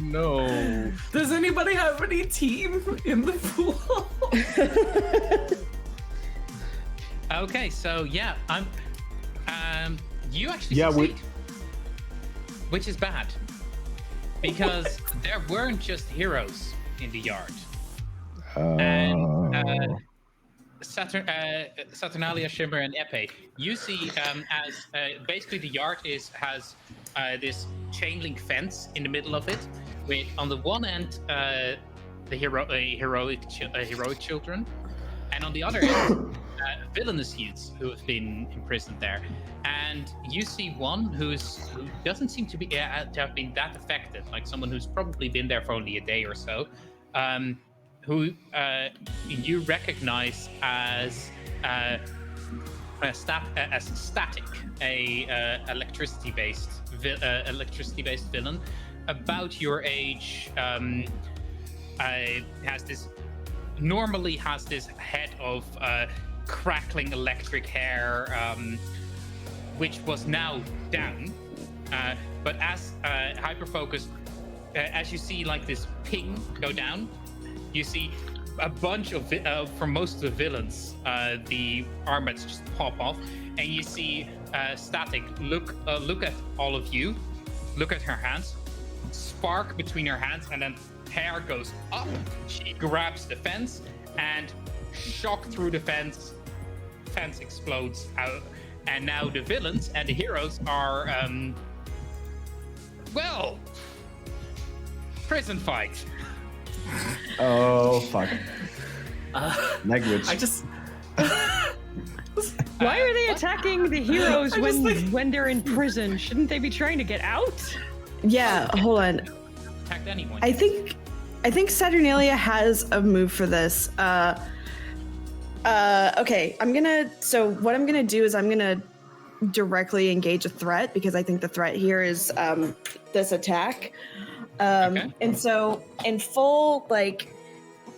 No. Does anybody have any team in the pool? Okay, so yeah, you actually Yeah, succeed, which is bad, because there weren't just heroes in the yard. And Saturnalia, Shimmer, and Épée, you see as basically the yard has this chain link fence in the middle of it, with on the one end the heroic children, and on the other end villainous youths who have been imprisoned there. And you see one who doesn't seem to have been that affected, like someone who's probably been there for only a day or so, who you recognize as Static, a electricity-based villain, about your age. Has this head of crackling electric hair, which was now down. But as Hyperfocus, as you see like this ping go down, you see a bunch of for most of the villains, the armors just pop off, and you see Static look at all of you, look at her hands, spark between her hands, and then hair goes up. She grabs the fence and shock through the fence. Fence explodes out, and now the villains and the heroes are prison fight. oh fuck. Language. I just. Why are they attacking the heroes I just when they're in prison? Shouldn't they be trying to get out? Yeah, hold on. Attacked anyone. I think Saturnalia has a move for this. Okay, so what I'm gonna do is I'm gonna directly engage a threat, because I think the threat here is this attack. Okay. And so in full like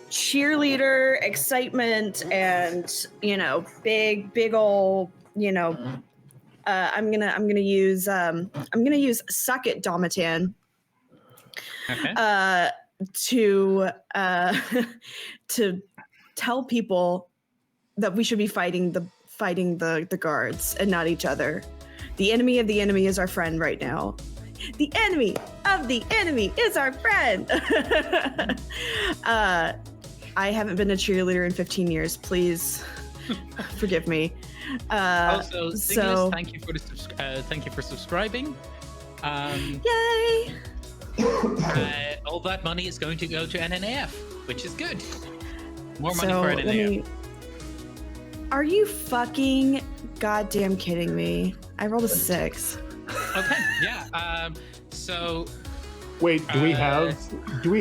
cheerleader excitement and big ole, I'm gonna use Suck It Domatan. Okay. To tell people that we should be fighting the guards and not each other. The enemy of the enemy is our friend right now. The enemy of the enemy is our friend. I haven't been a cheerleader in 15 years. Please forgive me. Also, Siglis, so thank you for subscribing. yay! All that money is going to go to NNAF, which is good. More money So for let NNAF. me. Are you fucking goddamn kidding me? I rolled a 6. Okay, yeah. So Wait, do we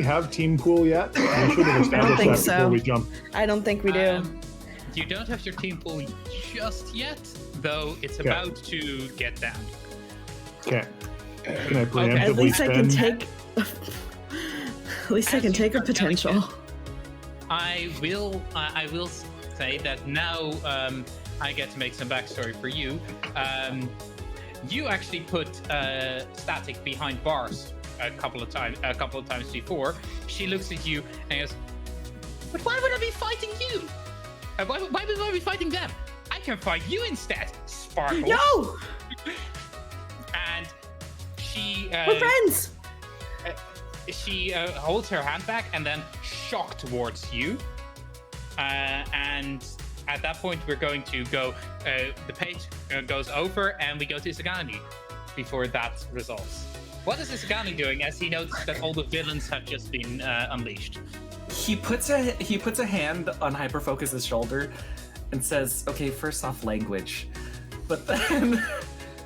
have team pool yet? We should have established think that so. before we jump. I don't think we do. You don't have your team pool just yet, though it's Okay. about to get down. Okay. Can I preemptively At least I can spend? take. At least I As can you take a start getting potential. I will say that now I get to make some backstory for you. You actually put Static behind bars a couple of times before. She looks at you and goes, "But why would I be fighting you? Why would I be fighting them? I can fight you instead, Sparkle." No, And she we're friends. she holds her hand back and then shock towards you. And at that point, we're going to go. The page goes over, and we go to Isagani before that resolves. What is Isagani doing as he notices that all the villains have just been unleashed? He puts a hand on Hyperfocus's shoulder and says, "Okay, first off, language, but then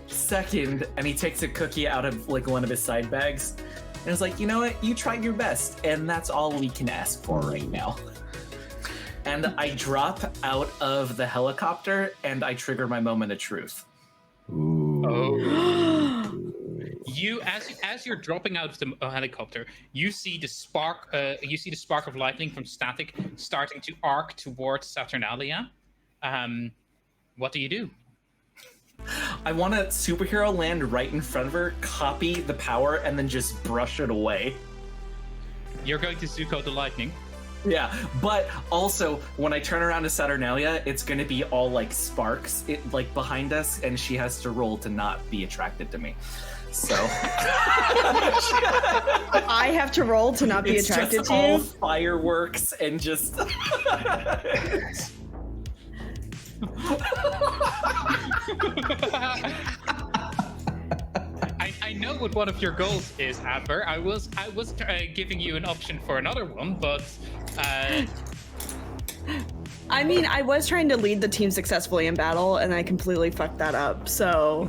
second," and he takes a cookie out of like one of his side bags, and it's like, "You know what? You tried your best, and that's all we can ask for right now." And I drop out of the helicopter and I trigger my moment of truth. Oh. You, as you're dropping out of the helicopter, you see the spark. You see the spark of lightning from Static starting to arc towards Saturnalia. What do you do? I want to superhero land right in front of her, copy the power, and then just brush it away. You're going to Zuko the lightning. Yeah, but also when I turn around to Saturnalia, it's going to be all like sparks, like behind us, and she has to roll to not be attracted to me. So I have to roll to not be it's attracted just to all you. fireworks and just. I know what one of your goals is, Amber. I was giving you an option for another one, but I mean, I was trying to lead the team successfully in battle, and I completely fucked that up. So,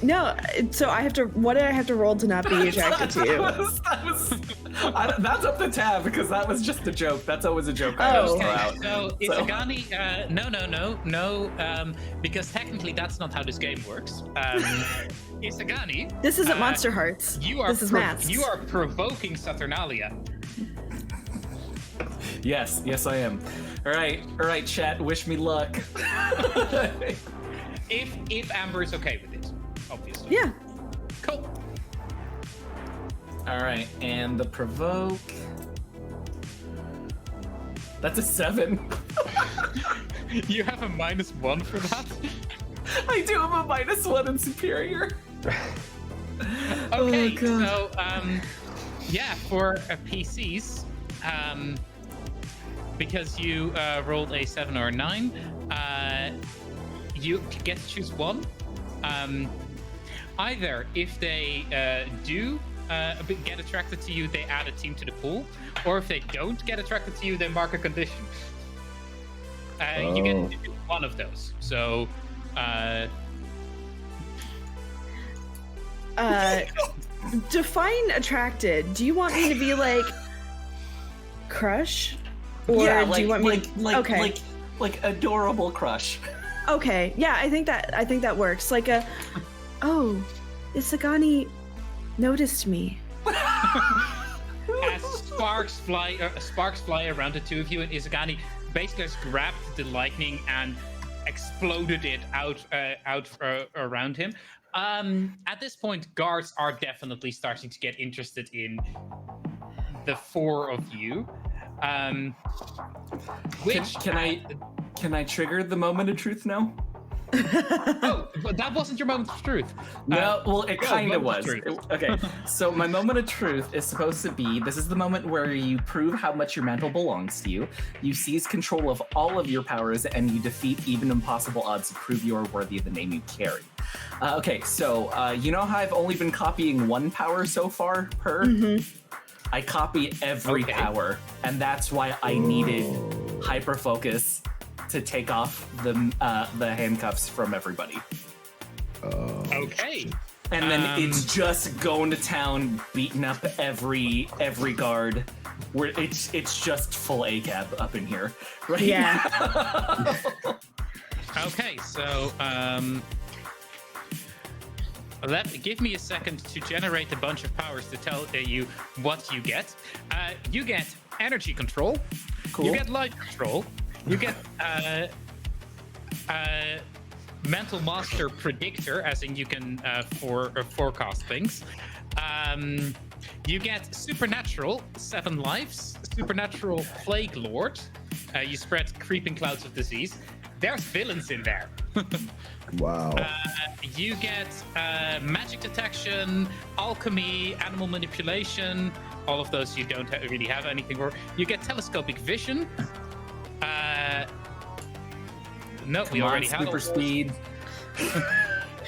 no. So I have to. What did I have to roll to not be attracted to you? That's up to Tab because that was just a joke. That's always a joke. I always Oh. throw out. so Isagani, no, because technically that's not how this game works. Isagani, This isn't Monster Hearts. This is maths. You are provoking Saturnalia. Yes, I am. All right, chat. Wish me luck. If Amber is okay with it, obviously. Yeah. Cool. All right, and the provoke. That's a 7. You have a -1 for that. I do have a -1 in superior. Okay, God. so yeah, for PCs, because you rolled a 7 or a 9, you get to choose one. Either if they do get attracted to you, they add a team to the pool, or if they don't get attracted to you, they mark a condition. You get to do one of those. So. Define attracted. Do you want me to be like crush, or Yeah, do you want me? Okay. like adorable crush. Okay. Yeah, I think that works. Like a. Oh, Isagani noticed me. As sparks fly around the two of you, and Isagani basically just grabbed the lightning and exploded it out around him. At this point, guards are definitely starting to get interested in the four of you. Which Can I trigger the moment of truth now? Oh, but that wasn't your moment of truth. No, well, it kind of moment was. of truth. Okay, so my moment of truth is supposed to be, this is the moment where you prove how much your mantle belongs to you, you seize control of all of your powers, and you defeat even impossible odds to prove you are worthy of the name you carry. Okay, so you know how I've only been copying one power so far per? Mm-hmm. I copy every power, and that's why I needed Hyperfocus to take off the handcuffs from everybody. Okay. And then it's just going to town, beating up every guard. Where it's just full ACAB up in here, right? Yeah. Okay, so give me a second to generate a bunch of powers to tell you what you get. You get energy control. Cool. You get light control. You get mental master predictor, as in you can forecast things. You get supernatural, 7 lives. Supernatural plague lord. You spread creeping clouds of disease. There's villains in there. Wow. You get magic detection, alchemy, animal manipulation. All of those you don't really have anything for. You get telescopic vision. No, we already have super speed.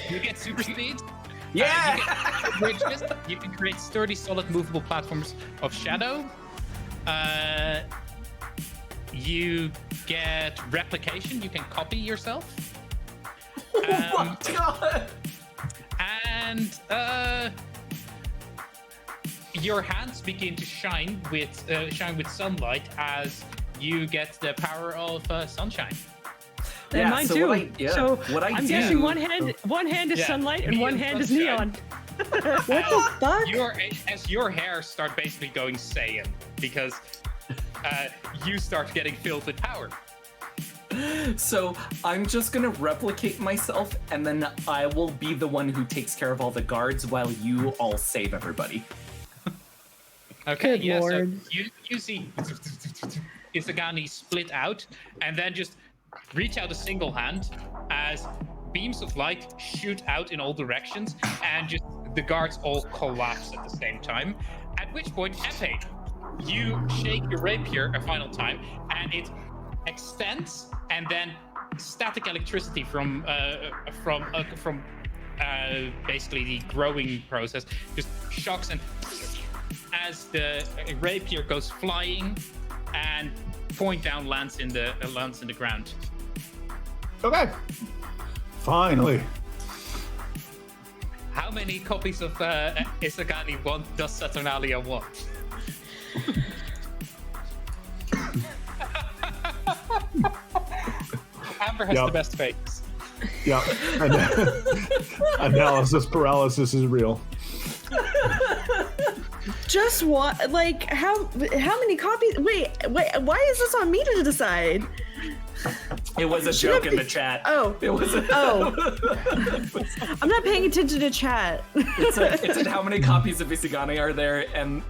You get super speed. Yeah. You can create sturdy, solid, movable platforms of shadow. You get replication. You can copy yourself. Oh my god! And your hands begin to shine with sunlight as you get the power of sunshine. And mine too. What I I'm do, guessing one hand is sunlight and one hand is neon. What the fuck? As your hair start basically going Saiyan, because you start getting filled with power. So I'm just gonna replicate myself, and then I will be the one who takes care of all the guards while you all save everybody. Okay, Good yeah, lord. so you see Isagani split out, and then just reach out a single hand as beams of light shoot out in all directions, and just the guards all collapse at the same time. At which point, Épée, you shake your rapier a final time, and it extends, and then static electricity from basically the growing process just shocks, and as the rapier goes flying and point down lands in the ground. Okay. Finally. How many copies of Isagani does Saturnalia want? Amber has the best face. Yeah. Analysis paralysis is real. Just what? Like how many copies? Wait. Why is this on me to decide? It was a joke in the chat. Oh. It was. I'm not paying attention to chat. It said how many copies of Isagani are there, and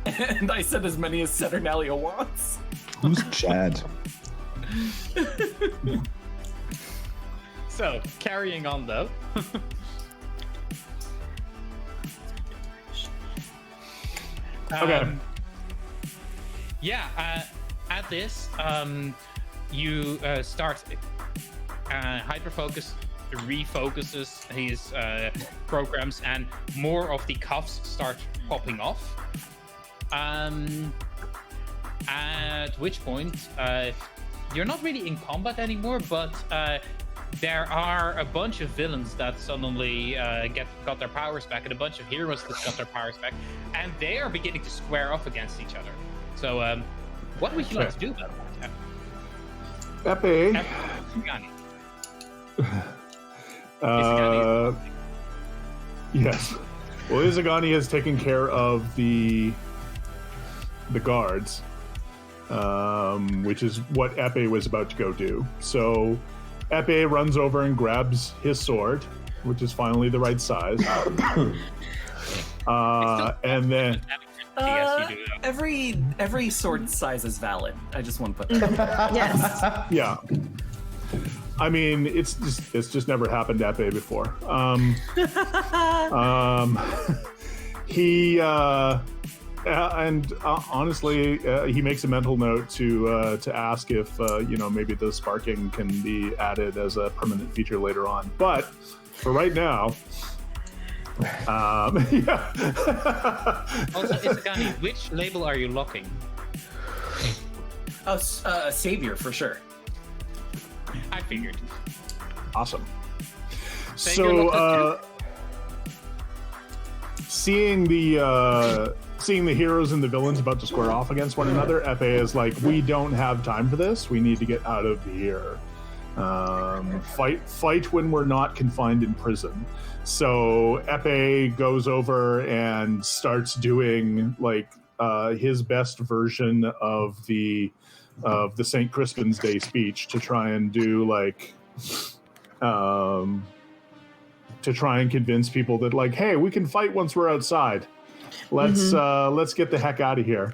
I said as many as Saturnalia wants. Who's Chad? So, carrying on though. Okay. At this, you start Hyperfocus refocuses his programs, and more of the cuffs start popping off. At which point, you're not really in combat anymore, but there are a bunch of villains that suddenly got their powers back, and a bunch of heroes that got their powers back, and they are beginning to square off against each other. So, what would you like to do about that? Épée. Isagani. Yes. Well, Isagani has taken care of the guards, which is what Épée was about to go do. So Épée runs over and grabs his sword, which is finally the right size. And then every sword size is valid. I just want to put that. Yes. yeah. I mean, it's just never happened to Épée before. He honestly, he makes a mental note to ask if maybe the sparking can be added as a permanent feature later on. But for right now, yeah. Also, Isagani, which label are you locking? Oh, Savior for sure. I figured. Awesome. Savior seeing the heroes and the villains about to square off against one another, Épée is like, we don't have time for this. We need to get out of here. Fight when we're not confined in prison. So Épée goes over and starts doing like his best version of the St. Crispin's Day speech to try and do like to try and convince people that like, hey, we can fight once we're outside. Let's get the heck out of here.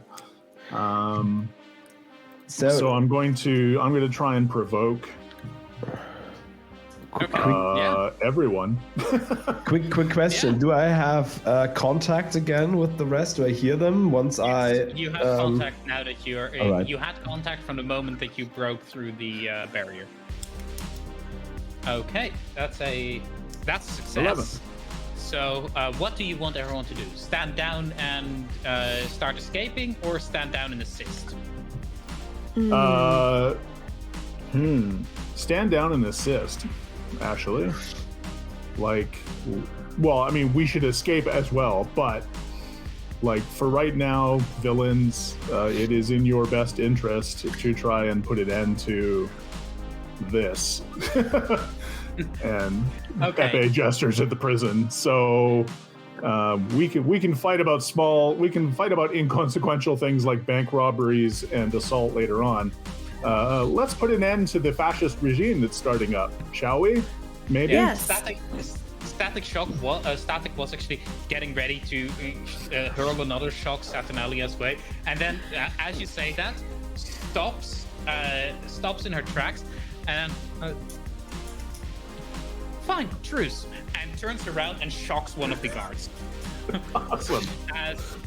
So I'm going to try and provoke everyone. Quick question. Do I have contact again with the rest? Do I hear them once You have contact now that you're in. right. You had contact from the moment that you broke through the barrier. Okay, that's a success. 11. So what do you want everyone to do? Stand down and start escaping, or stand down and assist? Stand down and assist, actually. Like, well, I mean, we should escape as well, but like for right now, villains, it is in your best interest to try and put an end to this. And Épée gestures at the prison. So we can fight about inconsequential things like bank robberies and assault later on. Let's put an end to the fascist regime that's starting up, shall we? Maybe. Yes. Static was actually getting ready to hurl another shock Saturnalia's way, and then as you say that, stops in her tracks and. Fine, truce, and turns around and shocks one of the guards. Awesome. As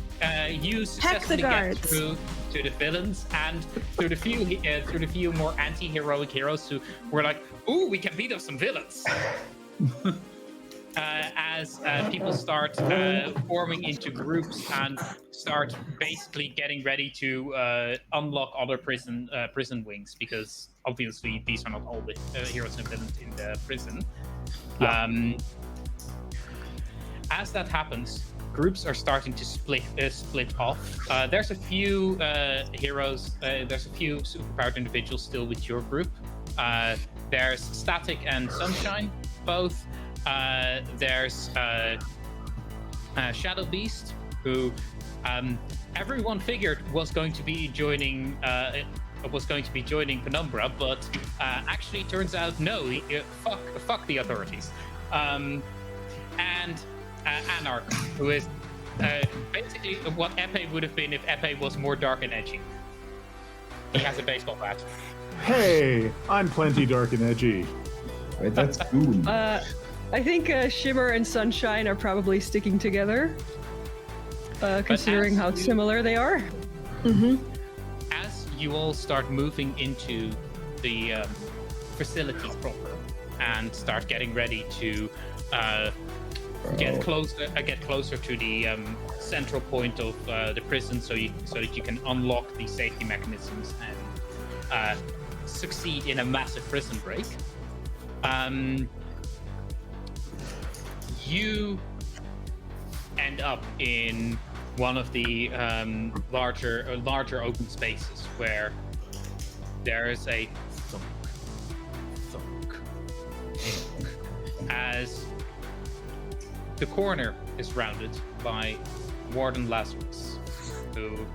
you successfully get through to the villains and through the few more anti-heroic heroes who were like, "Ooh, we can beat up some villains." As people start forming into groups and start basically getting ready to unlock other prison wings, because obviously these are not all the heroes and villains in the prison. Yeah. As that happens, groups are starting to split off. There's a few heroes. There's a few superpowered individuals still with your group. There's Static and Sunshine, both. There's Shadow Beast, who everyone figured was going to be joining Penumbra, but actually turns out no. Fuck the authorities. And Anarch, who is basically what Épée would have been if Épée was more dark and edgy. He has a baseball bat. Hey, I'm plenty dark and edgy. Wait, that's cool. I think Shimmer and Sunshine are probably sticking together, considering how similar they are. Mm-hmm. As you all start moving into the facility proper and start getting ready to get closer to the central point of the prison, so that you can unlock the safety mechanisms and succeed in a massive prison break. You end up in one of the larger open spaces where there is a thunk as the corner is rounded by Warden Lazarus, who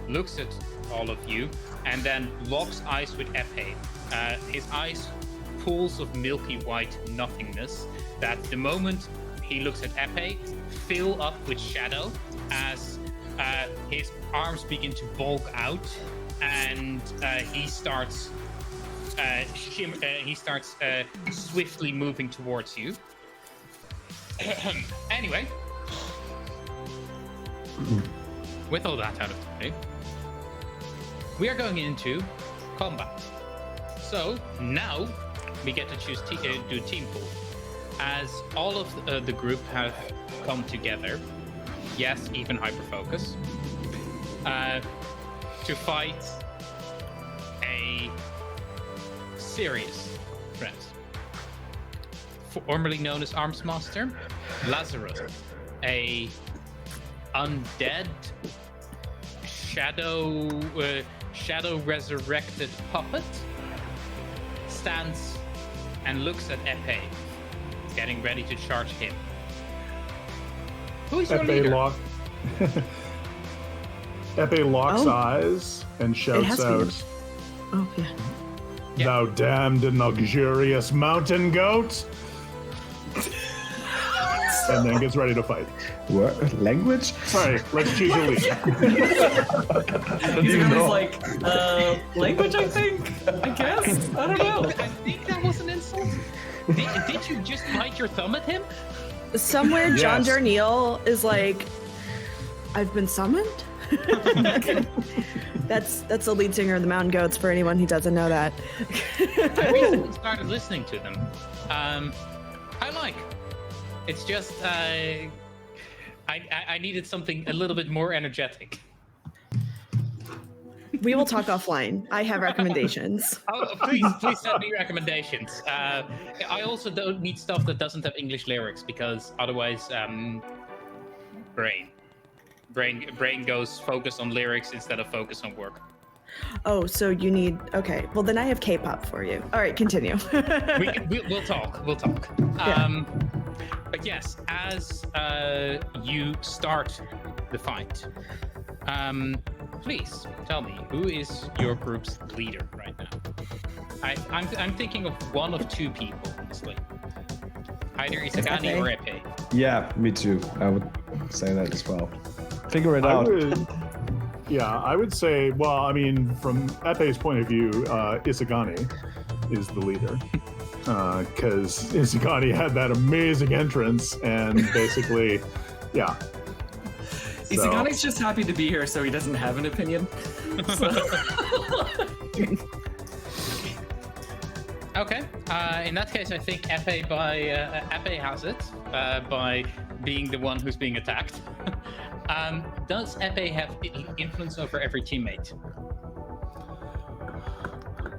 looks at all of you and then locks eyes with Épée. His eyes pools of milky white nothingness that the moment he looks at Épée fill up with shadow as his arms begin to bulk out and he starts swiftly moving towards you. Anyway, with all that out of the way, we are going into combat. So now we get to choose do team pool. As all of the group have come together, yes, even Hyperfocus, to fight a serious threat. Formerly known as Arms Master, Lazarus, a undead shadow resurrected puppet stands and looks at Épée, getting ready to charge him. Who is your Épée leader? Épée locks eyes and shouts has to be out, Oh, yeah. "Thou damned and luxurious mountain goat!" And then gets ready to fight. What? Language? Sorry, let's choose your leader. Isagami's like, language, I think? I guess? I don't know. I think that was an insult. Did you just bite your thumb at him? Somewhere, John Yes. Darnielle is like, I've been summoned? That's the lead singer of the Mountain Goats, for anyone who doesn't know that. I recently started listening to them. I like. It's just I needed something a little bit more energetic. We will talk offline. I have recommendations. Oh, please send me recommendations. I also don't need stuff that doesn't have English lyrics because otherwise, brain goes focus on lyrics instead of focus on work. Oh, so you need... Okay, well then I have K-pop for you. All right, continue. We'll talk. We'll talk. Yeah. But yes, as you start the fight, please tell me, who is your group's leader right now? I'm thinking of one of two people, honestly. Either Isagani or Épée. Yeah, me too. I would say that as well. Figure it I out. would say, well, I mean, from Épée's point of view, Isagani is the leader. Because Isagani had that amazing entrance and basically, yeah. Isagani's just happy to be here, so he doesn't have an opinion. Okay. In that case, I think Épée has it by being the one who's being attacked. Does Épée have influence over every teammate?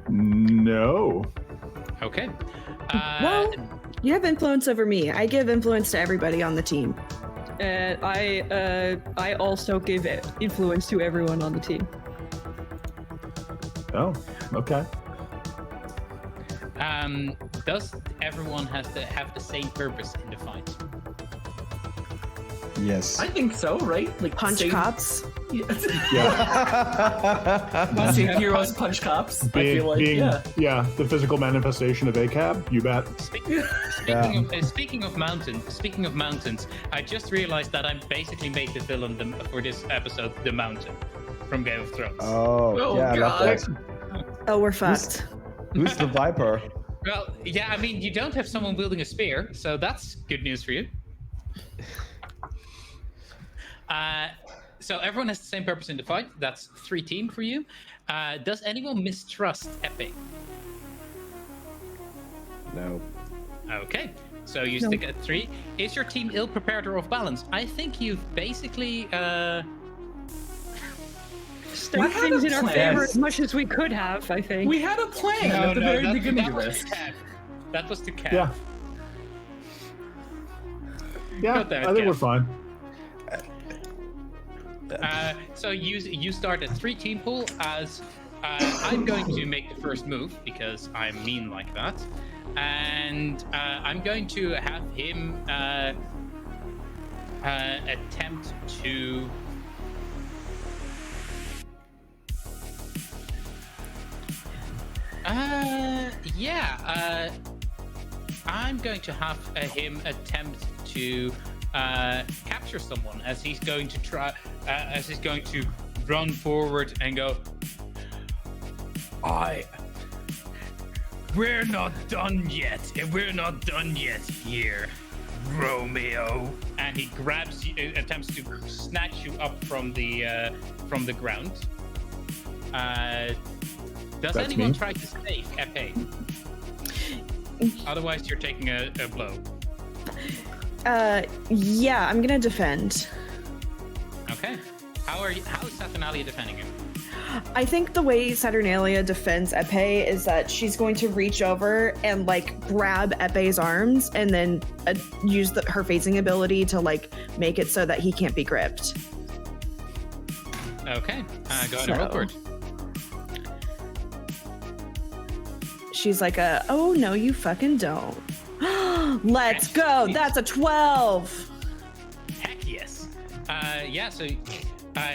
No. Okay. Well, you have influence over me. I give influence to everybody on the team. And I also give influence to everyone on the team. Oh, okay. Does everyone have the same purpose in the fight? Yes. I think so, right? Like Punch same- cops. Yeah. Same heroes punch cops. I feel like, yeah. The physical manifestation of ACAB, you bet. Speaking of mountains, I just realized that I basically made the villain for this episode the Mountain from Game of Thrones. Oh, yeah, I love that. Oh, we're fucked. Who's the Viper? Well, yeah, I mean, you don't have someone wielding a spear, so that's good news for you. So everyone has the same purpose in the fight. That's 3 team for you. Does anyone mistrust Épée? No. Okay, so you stick at 3. Is your team ill-prepared or off-balance? I think you've basically... Stack had things a in our plan. favor as much as we could have, I think. We had a plan at the very beginning of was this. the cap. That was the cap. Yeah. Yeah, Not that I think cap. we're fine. So you start at 3 team pool as I'm going to make the first move because I'm mean like that, and I'm going to have him attempt to I'm going to have him attempt to capture someone as he's going to run forward and go, we're not done yet here, Romeo. And he grabs you, attempts to snatch you up from the ground. Does That's anyone me. try to save Épée? Otherwise, you're taking a blow. Yeah, I'm gonna defend. Okay. How is Saturnalia defending him? I think the way Saturnalia defends Épée is that she's going to reach over and like grab Épée's arms and then use her phasing ability to like make it so that he can't be gripped. Okay, go ahead and roll for it. She's like oh no, you fucking don't. Let's go. That's a 12. Heck yes. Yeah. So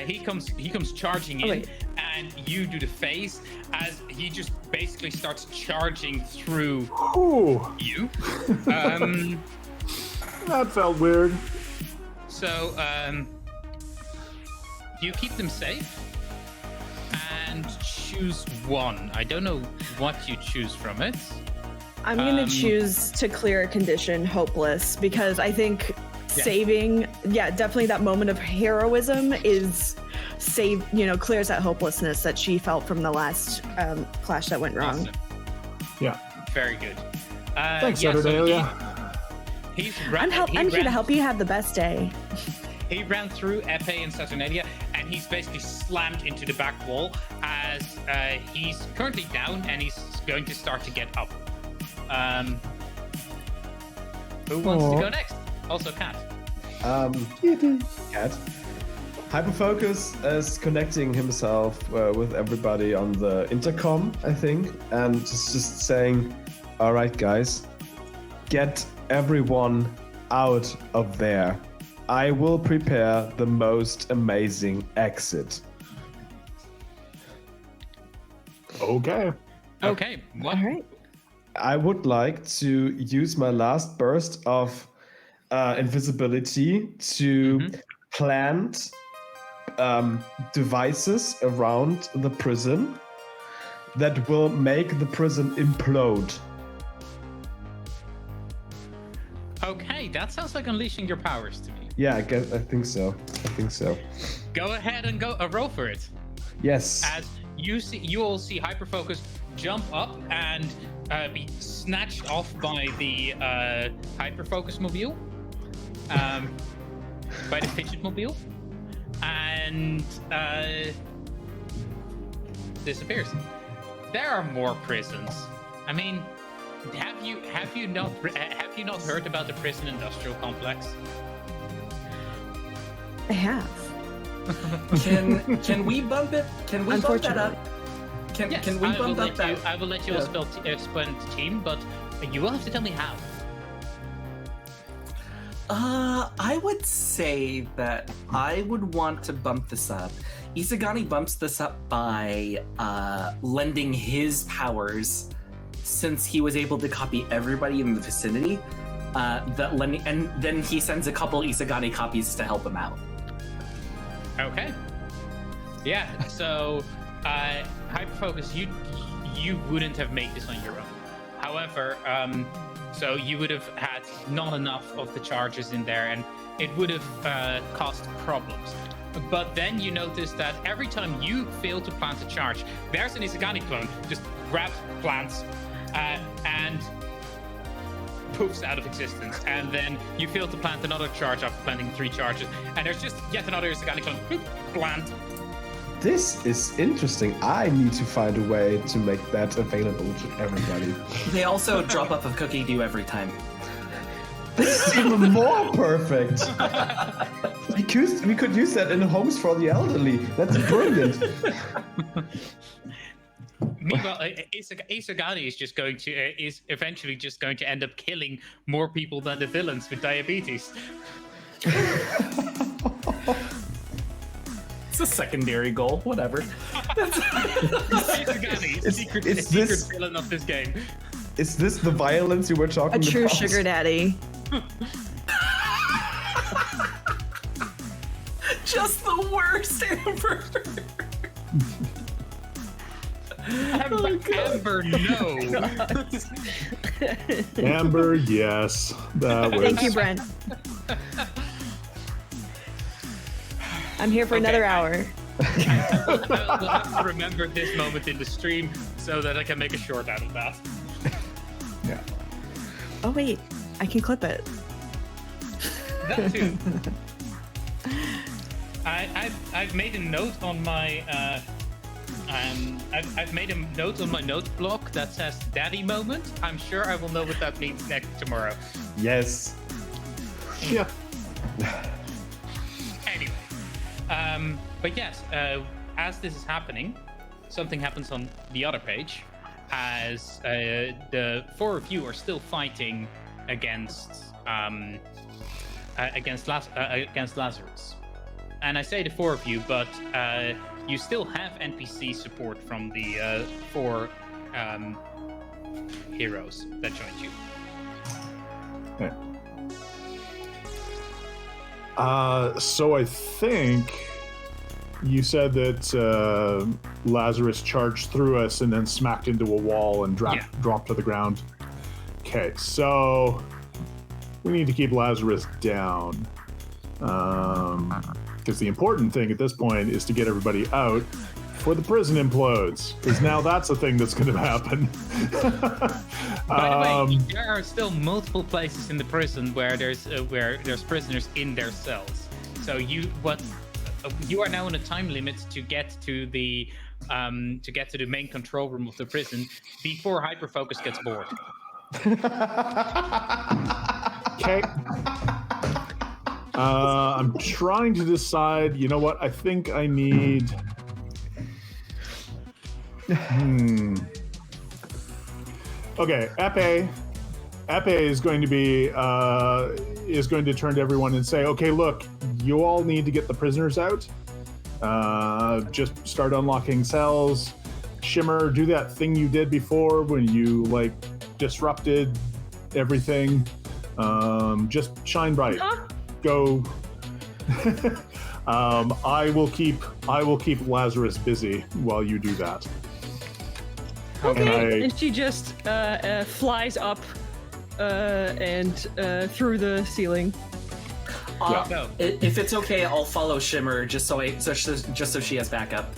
he comes charging in, and you do the phase as he just basically starts charging through you. That felt weird. So you keep them safe and choose one. I don't know what you choose from it. I'm gonna choose to clear a condition hopeless because I think saving, definitely that moment of heroism is clears that hopelessness that she felt from the last clash that went wrong. Awesome. Yeah. Very good. Thanks, so Saturnalia. I'm here to help you have the best day. He ran through Épée and Saturnalia, and he's basically slammed into the back wall as he's currently down and he's going to start to get up. Who wants to go next? Also, Cat. Cat. Hyperfocus is connecting himself with everybody on the intercom, I think, and just saying, "All right, guys, get everyone out of there. I will prepare the most amazing exit." Okay. Okay. What? All right. I would like to use my last burst of invisibility to plant devices around the prison that will make the prison implode. Okay, that sounds like unleashing your powers to me. Yeah, I think so. Go ahead and roll for it. Yes. As you all see Hyperfocus jump up and be snatched off by the Hyperfocus mobile, by the fidget mobile, and disappears. There are more prisons. I mean, have you not heard about the prison industrial complex? I have. Can we bump it? Can we bump that up? Yes, Can we bump up that? I will let you all spend team, but you will have to tell me how. I would say that I would want to bump this up. Isagani bumps this up by lending his powers, since he was able to copy everybody in the vicinity. And then he sends a couple Isagani copies to help him out. Okay. Yeah. So, Hyperfocus, you wouldn't have made this on your own. However, so you would have had not enough of the charges in there, and it would have caused problems. But then you notice that every time you fail to plant a charge, there's an Isagani clone just grabs, plants, and poofs out of existence. And then you fail to plant another charge after planting 3 charges, and there's just yet another Isagani clone, poop, plant. This is interesting. I need to find a way to make that available to everybody. They also drop up a cookie dough every time. This is even more perfect. We could use that in homes for the elderly. That's brilliant. Meanwhile, Isagani is eventually just going to end up killing more people than the villains with diabetes. It's a secondary goal, whatever. Isagani, secret villain of this game. Is this the violence you were talking A about? true sugar daddy. Just the worst, Amber. Amber, no. Amber, yes. That was... Thank you, Brent. I'm here for another hour. We'll have to remember this moment in the stream so that I can make a short out of that. Yeah. Oh wait, I can clip it. That too. I've made a note on my I've made a note on my note block that says "Daddy moment." I'm sure I will know what that means next tomorrow. Yes. Yeah. Anyway, but yes, as this is happening, something happens on the other page, as the four of you are still fighting against Lazarus. And I say the four of you, but you still have NPC support from the four heroes that joined you. Okay. So I think you said that Lazarus charged through us and then smacked into a wall and dropped to the ground. Okay, so we need to keep Lazarus down. Because the important thing at this point is to get everybody out before the prison implodes. Because now that's a thing that's going to happen. By the way, there are still multiple places in the prison where there's prisoners in their cells. So you are now on a time limit to get to the main control room of the prison before Hyperfocus gets bored. Okay. I'm trying to decide. You know what? I think I need. Okay, Épée is going to turn to everyone and say, "Okay, look, you all need to get the prisoners out. Just start unlocking cells. Shimmer, do that thing you did before when you disrupted everything. Just shine bright. Go." I will keep Lazarus busy while you do that. Okay. And she just flies up and through the ceiling. If it's okay, I'll follow Shimmer just so she has backup.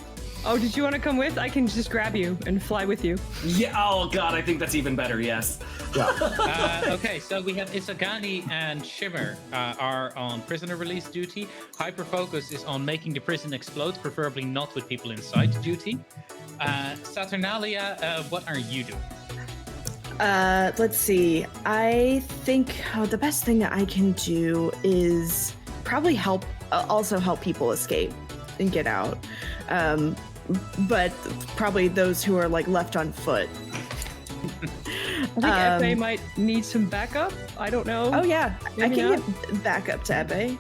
Oh, did you want to come with? I can just grab you and fly with you. Yeah. Oh God, I think that's even better. Yes. Yeah. Okay, so we have Isagani and Shimmer are on prisoner release duty. Hyperfocus is on making the prison explode, preferably not with people inside duty. Saturnalia, what are you doing? Let's see. I think the best thing that I can do is probably help people escape and get out. But probably those who are left on foot. I think Épée might need some backup. I don't know. Oh yeah, Maybe I can get backup to Épée.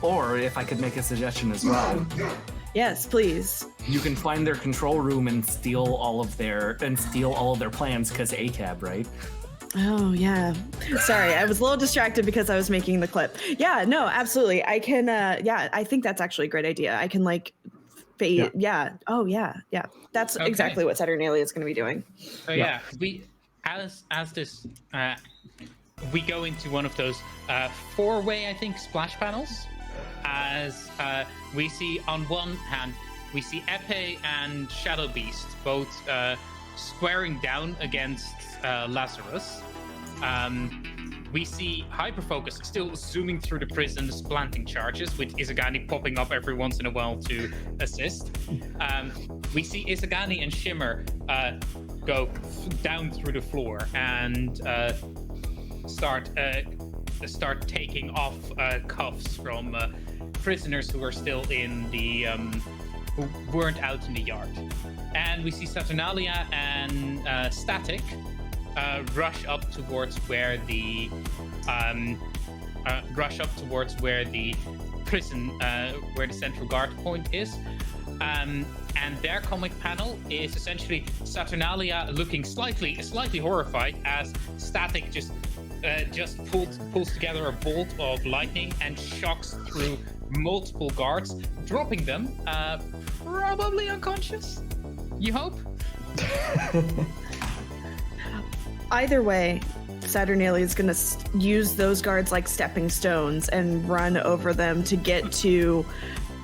Or if I could make a suggestion as well. Yes, please. You can find their control room and steal all of their plans because ACAB, right? Oh yeah. Sorry, I was a little distracted because I was making the clip. Yeah, no, absolutely. I can. I think that's actually a great idea. I can fade. Yeah. Oh yeah. That's exactly what Saturnalia is going to be doing. So we as this we go into one of those four-way, I think, splash panels. As we see on one hand, we see Épée and Shadow Beast both squaring down against Lazarus. We see Hyperfocus still zooming through the prison, planting charges, with Isagani popping up every once in a while to assist. We see Isagani and Shimmer go down through the floor and start taking off cuffs from prisoners who are still in the who weren't out in the yard. And we see Saturnalia and Static rush up towards where the prison, where the central guard point is. And their comic panel is essentially Saturnalia looking slightly horrified as Static just pulls together a bolt of lightning and shocks through multiple guards, dropping them probably unconscious. You hope? Either way, Saturnalia is going to use those guards like stepping stones and run over them to get to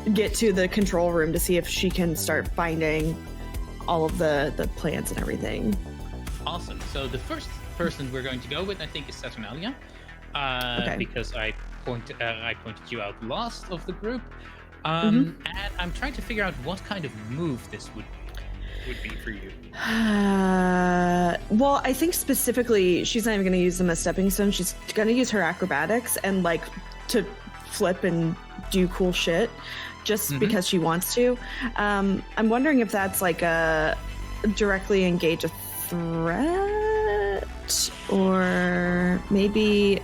the control room to see if she can start finding all of the plans and everything. Awesome. So the first person we're going to go with, I think, is Saturnalia, because I pointed you out last of the group. And I'm trying to figure out what kind of move this would be for you. Well, I think specifically she's not even going to use them as stepping stones. She's going to use her acrobatics and like to flip and do cool shit just because she wants to. I'm wondering if that's like a directly engage a threat or maybe...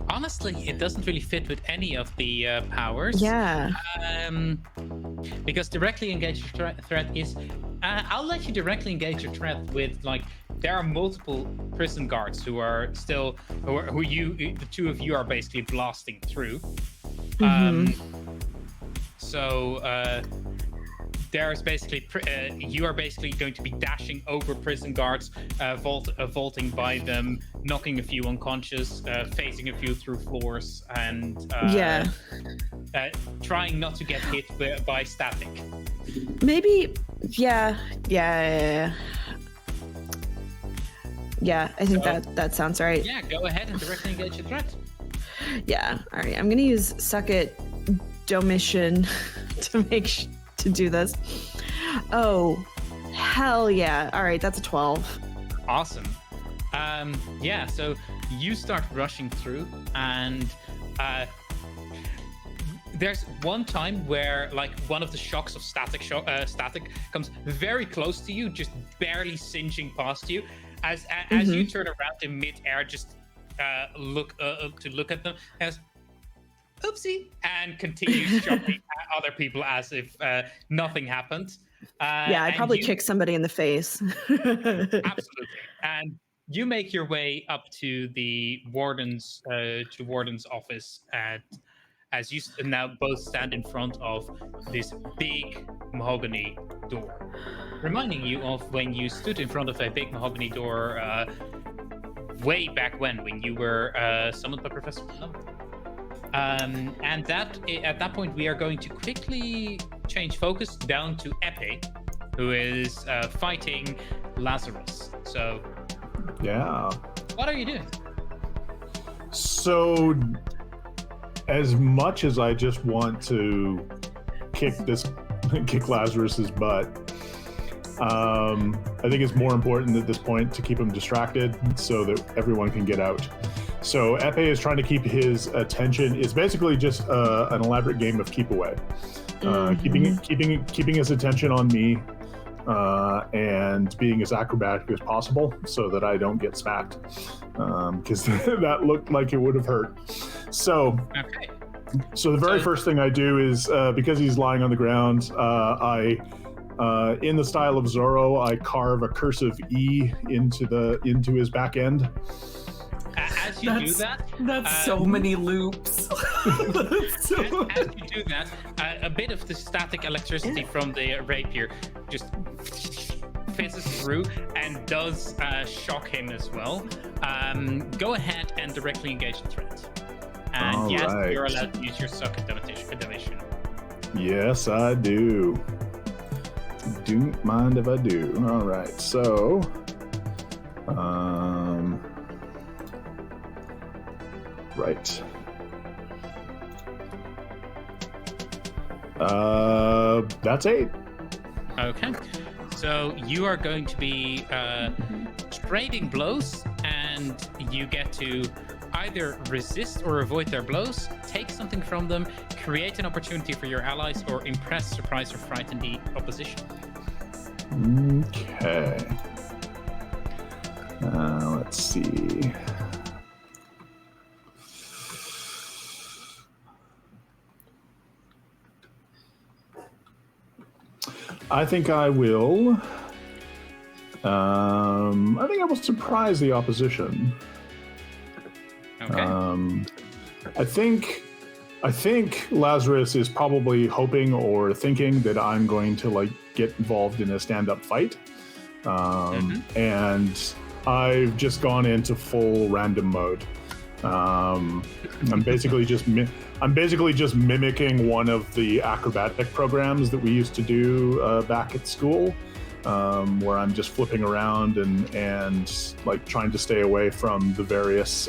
Honestly, it doesn't really fit with any of the powers. Yeah. Because directly engage your threat is... I'll let you directly engage your threat with, like, there are multiple prison guards who are still... who the two of you are basically blasting through. So... there's basically you are basically going to be dashing over prison guards, vaulting by them, knocking a few unconscious, phasing a few through floors, and trying not to get hit by static. Maybe, yeah. I think that sounds right. Yeah, go ahead and directly engage your threat. Yeah. All right. I'm gonna use Suck It Domitian to do this. Oh, hell yeah. All right, that's a 12. Awesome. Yeah, so you start rushing through, and there's one time where like one of the shocks of static comes very close to you, just barely singeing past you. As you turn around in mid-air, just look at them as oopsie, and continues jumping at other people as if nothing happened. I'd probably kick somebody in the face. Absolutely. And you make your way up to the warden's office, as you now both stand in front of this big mahogany door, reminding you of when you stood in front of a big mahogany door way back when you were summoned by Professor Plum. And at that point, we are going to quickly change focus down to Épée, who is fighting Lazarus. So, yeah. What are you doing? So, as much as I just want to kick Lazarus's butt, I think it's more important at this point to keep him distracted so that everyone can get out. So Épée is trying to keep his attention. It's basically just an elaborate game of keep away, keeping his attention on me, and being as acrobatic as possible so that I don't get smacked, because that looked like it would have hurt. So, okay. So the very first thing I do is because he's lying on the ground, I in the style of Zorro, I carve a cursive E into his back end. As you do that, that's so many loops. As you do that, a bit of the static electricity from the rapier just fizzes through and does shock him as well. Go ahead and directly engage the threat. And all yes, right. You're allowed to use your socket division. Yes, I do. Don't mind if I do. All right, so right. That's 8. Okay. So you are going to be trading blows, and you get to either resist or avoid their blows, take something from them, create an opportunity for your allies, or impress, surprise, or frighten the opposition. Okay. Let's see. I think I will. I think I will surprise the opposition. Okay. I think Lazarus is probably hoping or thinking that I'm going to like get involved in a stand-up fight, and I've just gone into full random mode. I'm basically just mimicking one of the acrobatic programs that we used to do back at school, where I'm just flipping around and like trying to stay away from the various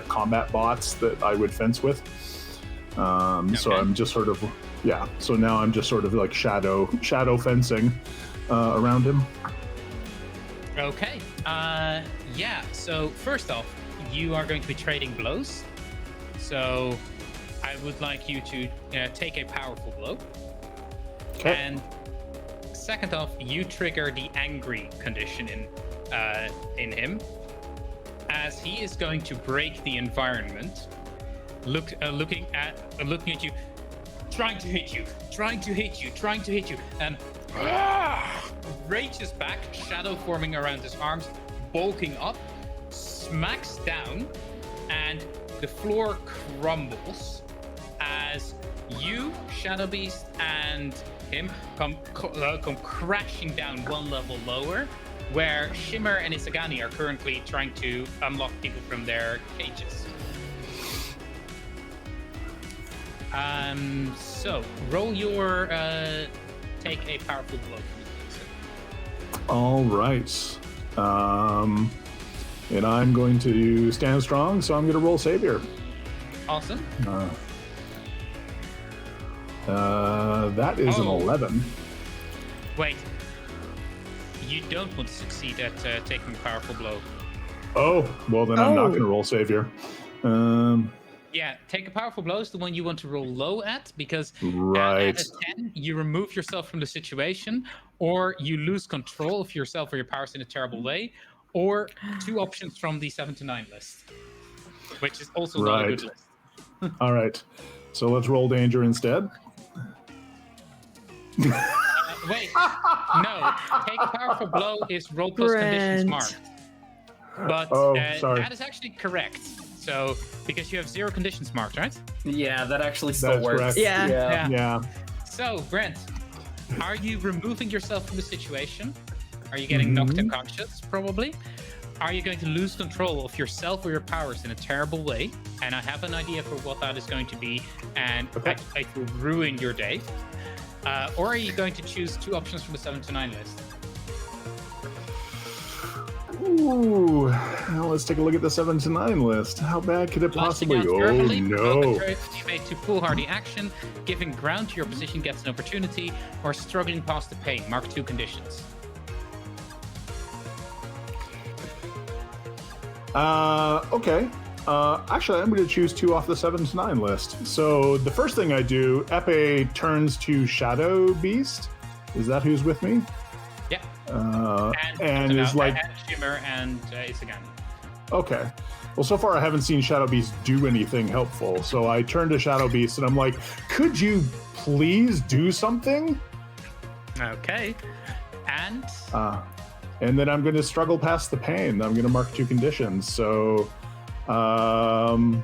combat bots that I would fence with. So Okay. I'm just sort of So now I'm just sort of like shadow fencing around him. Okay. Yeah. So first off, you are going to be trading blows. So I would like you to take a powerful blow. Okay. And second off, you trigger the angry condition in him, as he is going to break the environment. Looking at you, trying to hit you, and rages back, shadow forming around his arms, bulking up, smacks down, and the floor crumbles as you, Shadow Beast, and him come crashing down one level lower, where Shimmer and Isagani are currently trying to unlock people from their cages. So roll your take a powerful blow. All right. And I'm going to stand strong, so I'm going to roll Savior. Awesome. That is an 11. Wait. You don't want to succeed at taking a powerful blow. Oh, well then I'm not going to roll Savior. Yeah, take a powerful blow is the one you want to roll low at, because Right. at a 10, you remove yourself from the situation, or you lose control of yourself or your powers in a terrible way, or 2 options from the 7 to 9 list, which is also not a good Right. list. All right. So let's roll Danger instead. Wait, no. Take a powerful blow is roll plus conditions Brent. marked. But sorry. that is actually correct. So, because you have 0 conditions marked, right? Yeah, that actually still That's works. correct. Yeah. Yeah. So, Brent, are you removing yourself from the situation? Are you getting knocked unconscious, probably? Are you going to lose control of yourself or your powers in a terrible way? And I have an idea for what that is going to be, and Okay. it will ruin your day. Or are you going to choose 2 options from the 7 to 9 list? Ooh. Now let's take a look at the 7 to 9 list. How bad could it Lasting possibly out go? verbally, Oh, provoke no. a teammate to foolhardy action, giving ground to your position gets an opportunity, or struggling past the pain. Mark 2 conditions. Okay. Actually, I'm going to choose 2 off the 7 to 9 list. So the first thing I do, Épée turns to Shadow Beast. Is that who's with me? Yeah. And is like, and Shimmer and Isagani. okay. Well, so far I haven't seen Shadow Beast do anything helpful. So I turn to Shadow Beast and I'm like, could you please do something? Okay. And And then I'm going to struggle past the pain. I'm going to mark 2 conditions. So, awesome.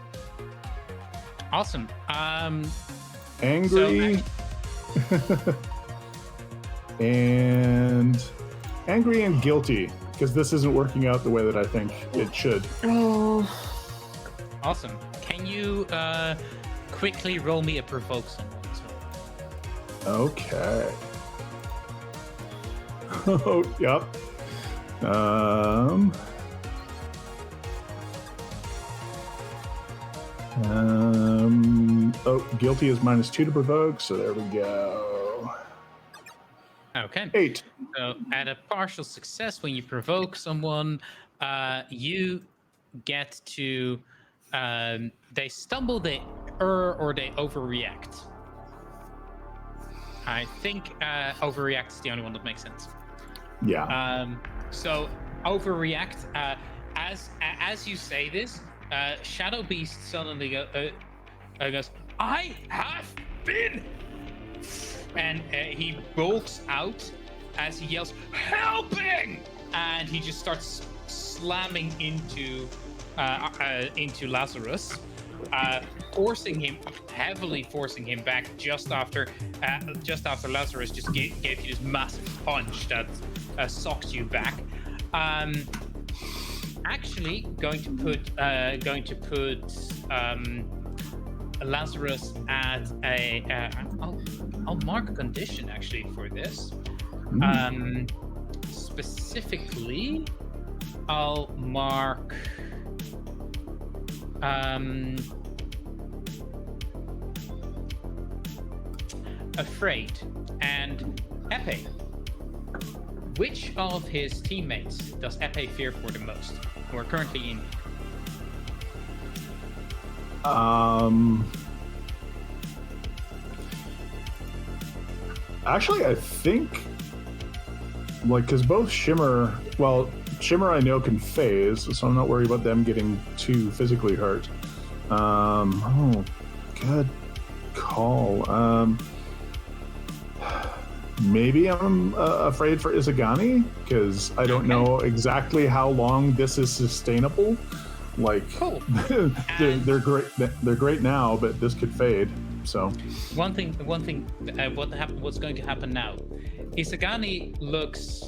angry and angry and guilty, because this isn't working out the way that I think it should. Oh. Awesome. Can you quickly roll me a provoke someone as well? Okay. Oh, yep. Guilty is -2 to provoke, so there we go. Okay. 8. So at a partial success, when you provoke someone, you get to they stumble, they or they overreact. I think overreact is the only one that makes sense. Yeah. So overreact. As you say this, Shadow Beast suddenly goes, "I have been," and he bulks out as he yells, "Helping!" And he just starts slamming into Lazarus, heavily forcing him back just after Lazarus just gave you this massive punch that socked you back. Actually, going to put Lazarus at I'll mark a condition actually for this. Specifically, I'll mark afraid. And Épée, which of his teammates does Épée fear for the most, who are currently in? Actually, I think, like, because both Shimmer I know can phase, so I'm not worried about them getting too physically hurt. Oh, good call. Maybe I'm afraid for Isagani, because I don't know exactly how long this is sustainable. Like, Cool. they're great. They're great now, but this could fade. So What's going to happen now? Isagani looks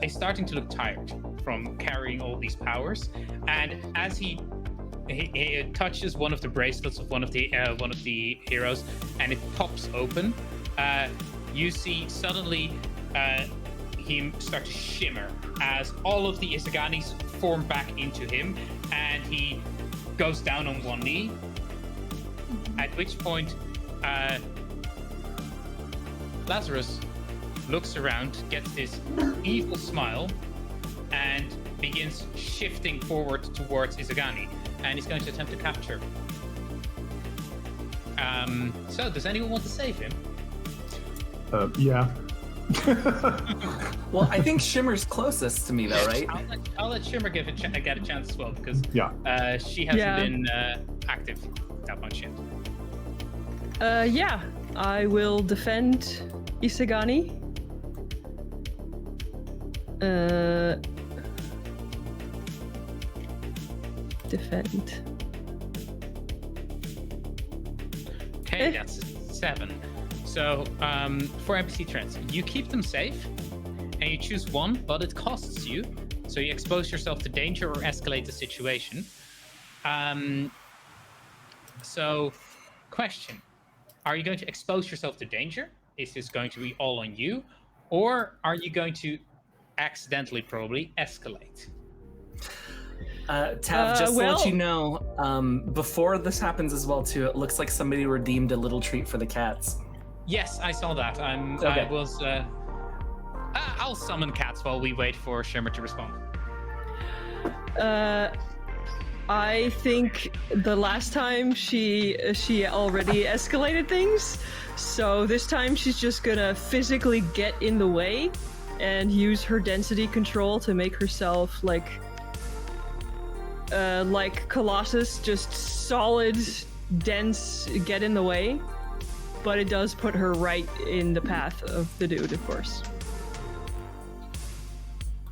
is starting to look tired from carrying all these powers, and as he touches one of the bracelets of one of the heroes, and it pops open, you see suddenly him start to shimmer as all of the Isaganis form back into him, and he goes down on one knee. At which point, Lazarus looks around, gets this evil smile, and begins shifting forward towards Isagani, and he's going to attempt to capture. So, does anyone want to save him? yeah. Well, I think Shimmer's closest to me, though, right? I'll let Shimmer get a chance as well, because she hasn't been active that much yet. Yeah, I will defend Isagani. Defend. Okay, that's 7. So, for NPC trends, you keep them safe, and you choose one, but it costs you. So you expose yourself to danger or escalate the situation. So, question. Are you going to expose yourself to danger? Is this going to be all on you? Or are you going to accidentally probably escalate? Tav, just to let you know, before this happens as well too, it looks like somebody redeemed a little treat for the cats. Yes, I saw that. Okay. I'll summon cats while we wait for Shimmer to respond. I think the last time she already escalated things, so this time she's just gonna physically get in the way and use her density control to make herself like Colossus, just solid, dense, get in the way. But it does put her right in the path of the dude, of course.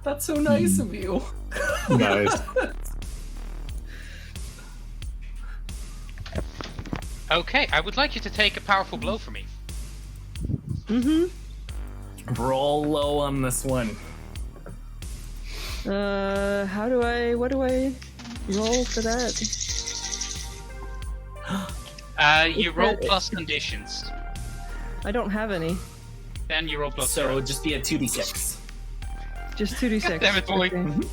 That's so nice of you. Nice. Okay, I would like you to take a powerful blow for me. Roll low on this one. What do I roll for that? You roll plus conditions. I don't have any. Then you roll plus. So just be a 2d6. Just 2d6. Damn it, boy. Okay.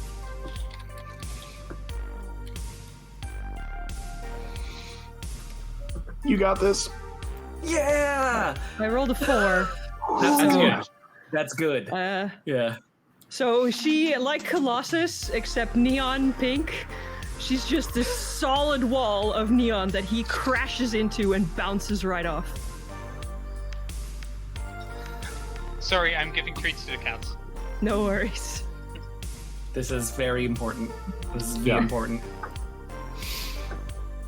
You got this. Yeah! I rolled a 4. That's good. That's good. Yeah. So she, like Colossus, except neon pink, she's just this solid wall of neon that he crashes into and bounces right off. Sorry, I'm giving treats to the cats. No worries. This is very important. This is very important.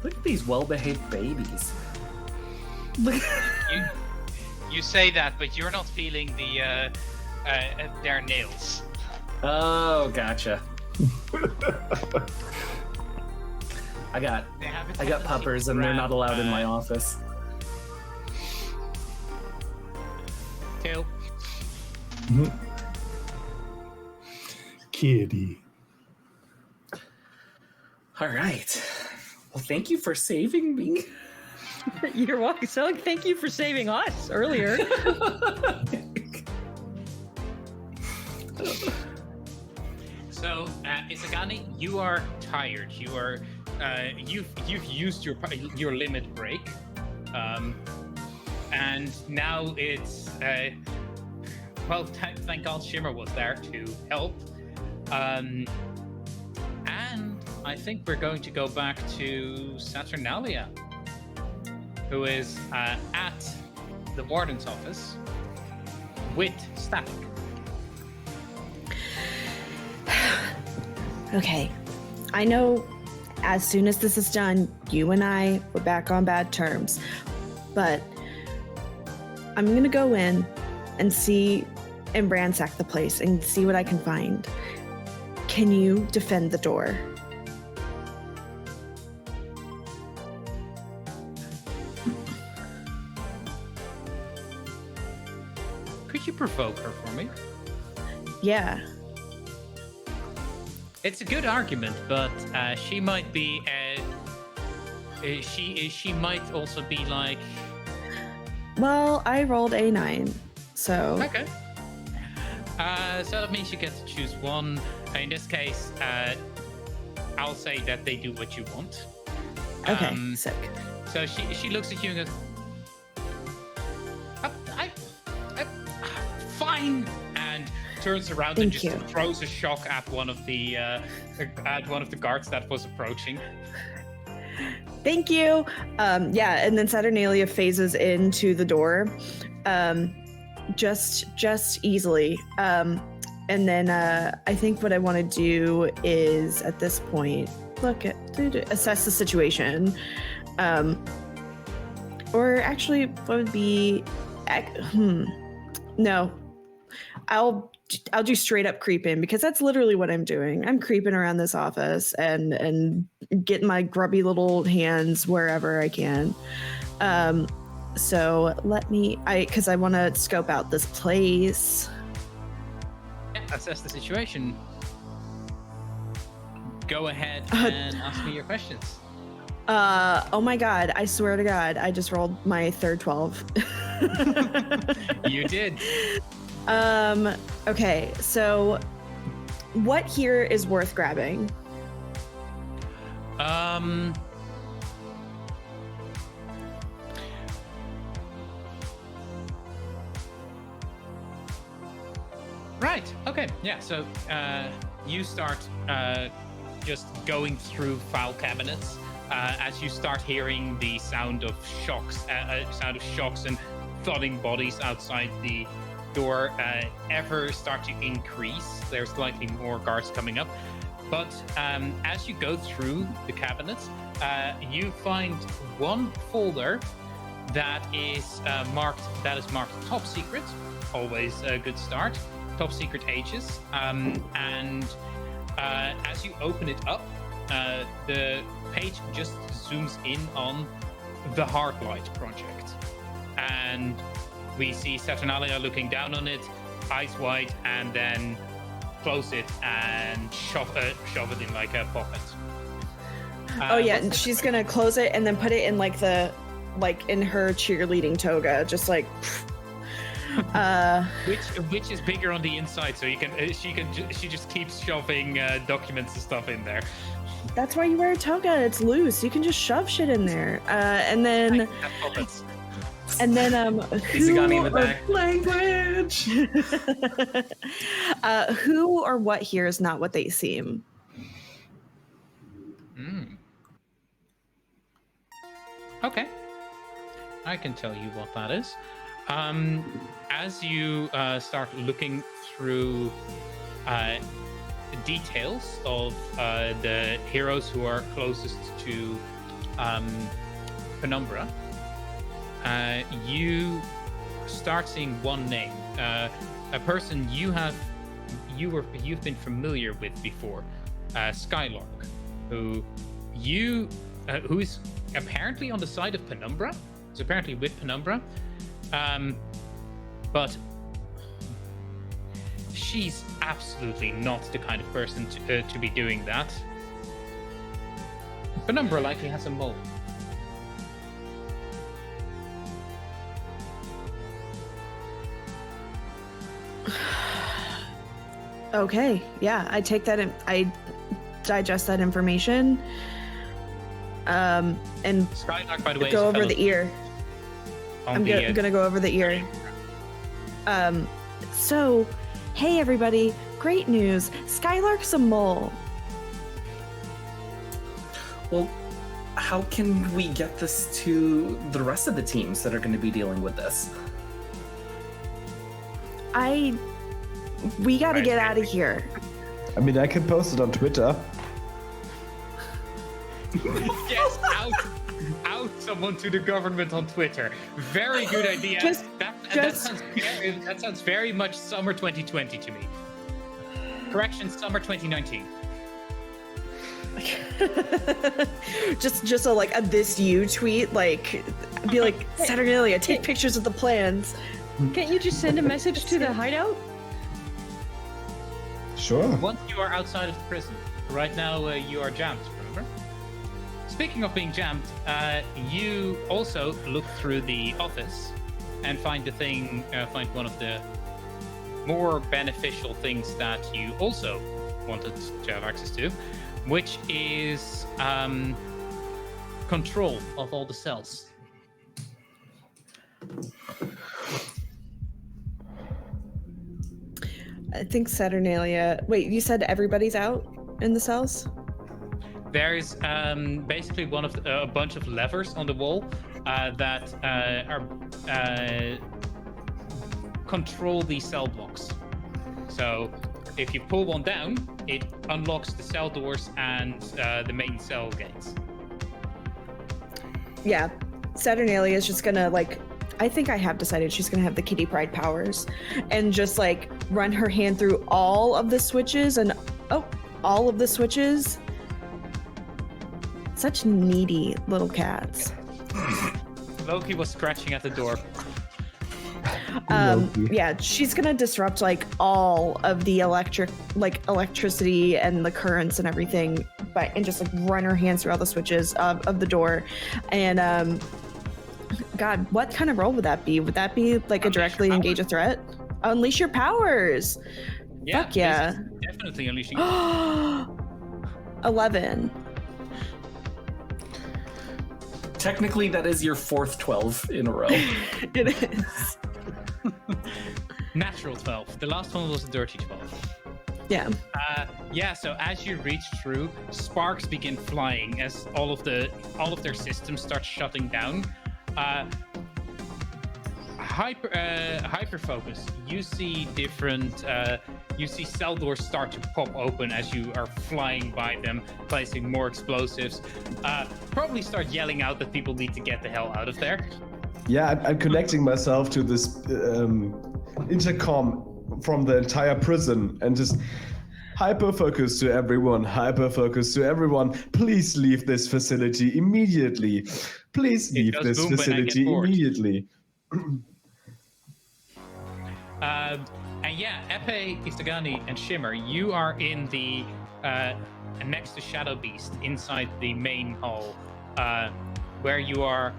Look at these well-behaved babies. You say that, but you're not feeling their nails. Oh, gotcha. I got puppers, and they're not allowed in my office. Tail. Kitty. All right. Well, thank you for saving me. You're welcome. So thank you for saving us earlier. So, Isagani, you are tired. You are, you've used your limit break. And now it's well, thank God Shimmer was there to help. And I think we're going to go back to Saturnalia, who is at the warden's office with Static. Okay, I know as soon as this is done, you and I were back on bad terms, but I'm gonna go in and see and ransack the place and see what I can find. Can you defend the door? Could you provoke her for me? Yeah. It's a good argument, but she might be. She might also be like. Well, I rolled a 9, so. Okay. So that means you get to choose one. In this case, I'll say that they do what you want. Okay, sick. So she looks at you and goes, fine, and turns around and just throws a shock at one of the guards that was approaching. Thank you. Yeah, and then Saturnalia phases into the door, just easily. And then I think what I want to do is at this point assess the situation, or actually, what would be? No, I'll do straight up creeping, because that's literally what I'm doing. I'm creeping around this office and getting my grubby little hands wherever I can. So because I want to scope out this place. Yeah, assess the situation. Go ahead and ask me your questions. Oh my God, I swear to God, I just rolled my third 12. You did. Okay, so what here is worth grabbing? Right, okay, yeah, so you start just going through file cabinets as you start hearing the sound of shocks and thudding bodies outside the door ever start to increase. There's likely more guards coming up, but as you go through the cabinets, you find one folder that is marked top secret. Always a good start. Top secret H's, and as you open it up, the page just zooms in on the Heartlight project, and we see Saturnalia looking down on it, eyes wide, and then close it and shove it in like a pocket. Oh yeah, and she's gonna close it and then put it in in her cheerleading toga, just like. Which is bigger on the inside, so she just keeps shoving documents and stuff in there. That's why you wear a toga. It's loose. You can just shove shit in there. And then Isagani in the back. Language. Who or what here is not what they seem? Okay, I can tell you what that is. As you start looking through details of the heroes who are closest to Penumbra, you start seeing one name, a person you've been familiar with before, Skylark, who is apparently on the side of Penumbra. Is apparently with Penumbra. But she's absolutely not the kind of person to be doing that. Penumbra likely has a mole. Okay, yeah, I take that I digest that information. And Skylark, by the way, go over the ear. I'm gonna go over the ear. So, hey everybody, great news. Skylark's a mole. Well, how can we get this to the rest of the teams that are going to be dealing with this? We gotta get out of here. I mean, I can post it on Twitter. Yes, out someone to the government on Twitter. Very good idea. That sounds very much summer 2020 to me. Correction, summer 2019. just a like a this you tweet, like be like, Saturnalia, take pictures of the plans. Can't you just send a message to the hideout? Sure. Once you are outside of the prison, right now you are jammed, remember? Speaking of being jammed, you also look through the office and find one of the more beneficial things that you also wanted to have access to, which is control of all the cells. I think Saturnalia. Wait, you said everybody's out in the cells? There's basically a bunch of levers on the wall that are control these cell blocks. So if you pull one down, it unlocks the cell doors and the main cell gates. Yeah, Saturnalia is just gonna like. I think I have decided she's gonna have the kitty pride powers, and just like run her hand through all of the switches and all of the switches. Such needy little cats. Loki was scratching at the door. Yeah, she's gonna disrupt like all of the electricity and the currents and everything, and just like run her hands through all the switches of the door. And God, what kind of role would that be? Would that be like a directly engage a threat? Unleash your powers. Yeah, Fuck yeah. Definitely unleashing. 11. Technically, that is your fourth 12 in a row. It is. Natural 12. The last one was a dirty 12. Yeah. So as you reach through, sparks begin flying as all of their systems start shutting down. Hyperfocus. You see different. You see cell doors start to pop open as you are flying by them, placing more explosives. Probably start yelling out that people need to get the hell out of there. Yeah, I'm connecting myself to this intercom from the entire prison and just hyperfocus to everyone, please leave this facility immediately. Please leave this facility immediately. And yeah, Épée, Isagani, and Shimmer, you are in the next to Shadow Beast inside the main hall, where you are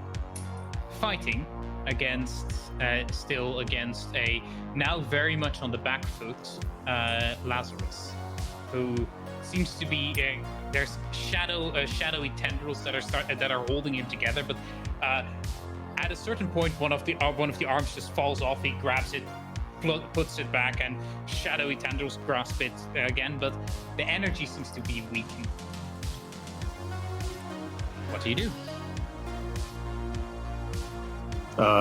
fighting against a now very much on the back foot Lazarus, who seems to be there's shadowy tendrils that are holding him together, but at a certain point one of the arms just falls off. He grabs it, puts it back, and shadowy tendrils grasp it again, but the energy seems to be weakening. What do you do?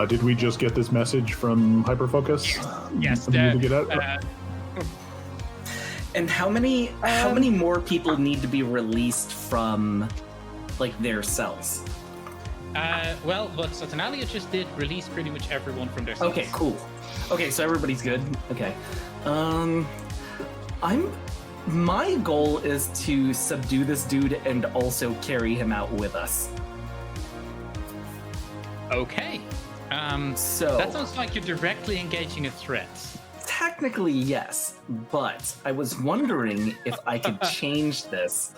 Did we just get this message from Hyperfocus? Yes. To get out? And how many more people need to be released from like their cells? Well, what Saturnalia just did, release pretty much everyone from their cells. Okay, cool. Okay, so everybody's good. Okay. My goal is to subdue this dude and also carry him out with us. Okay. So that sounds like you're directly engaging a threat. Technically, yes, but I was wondering if I could change this.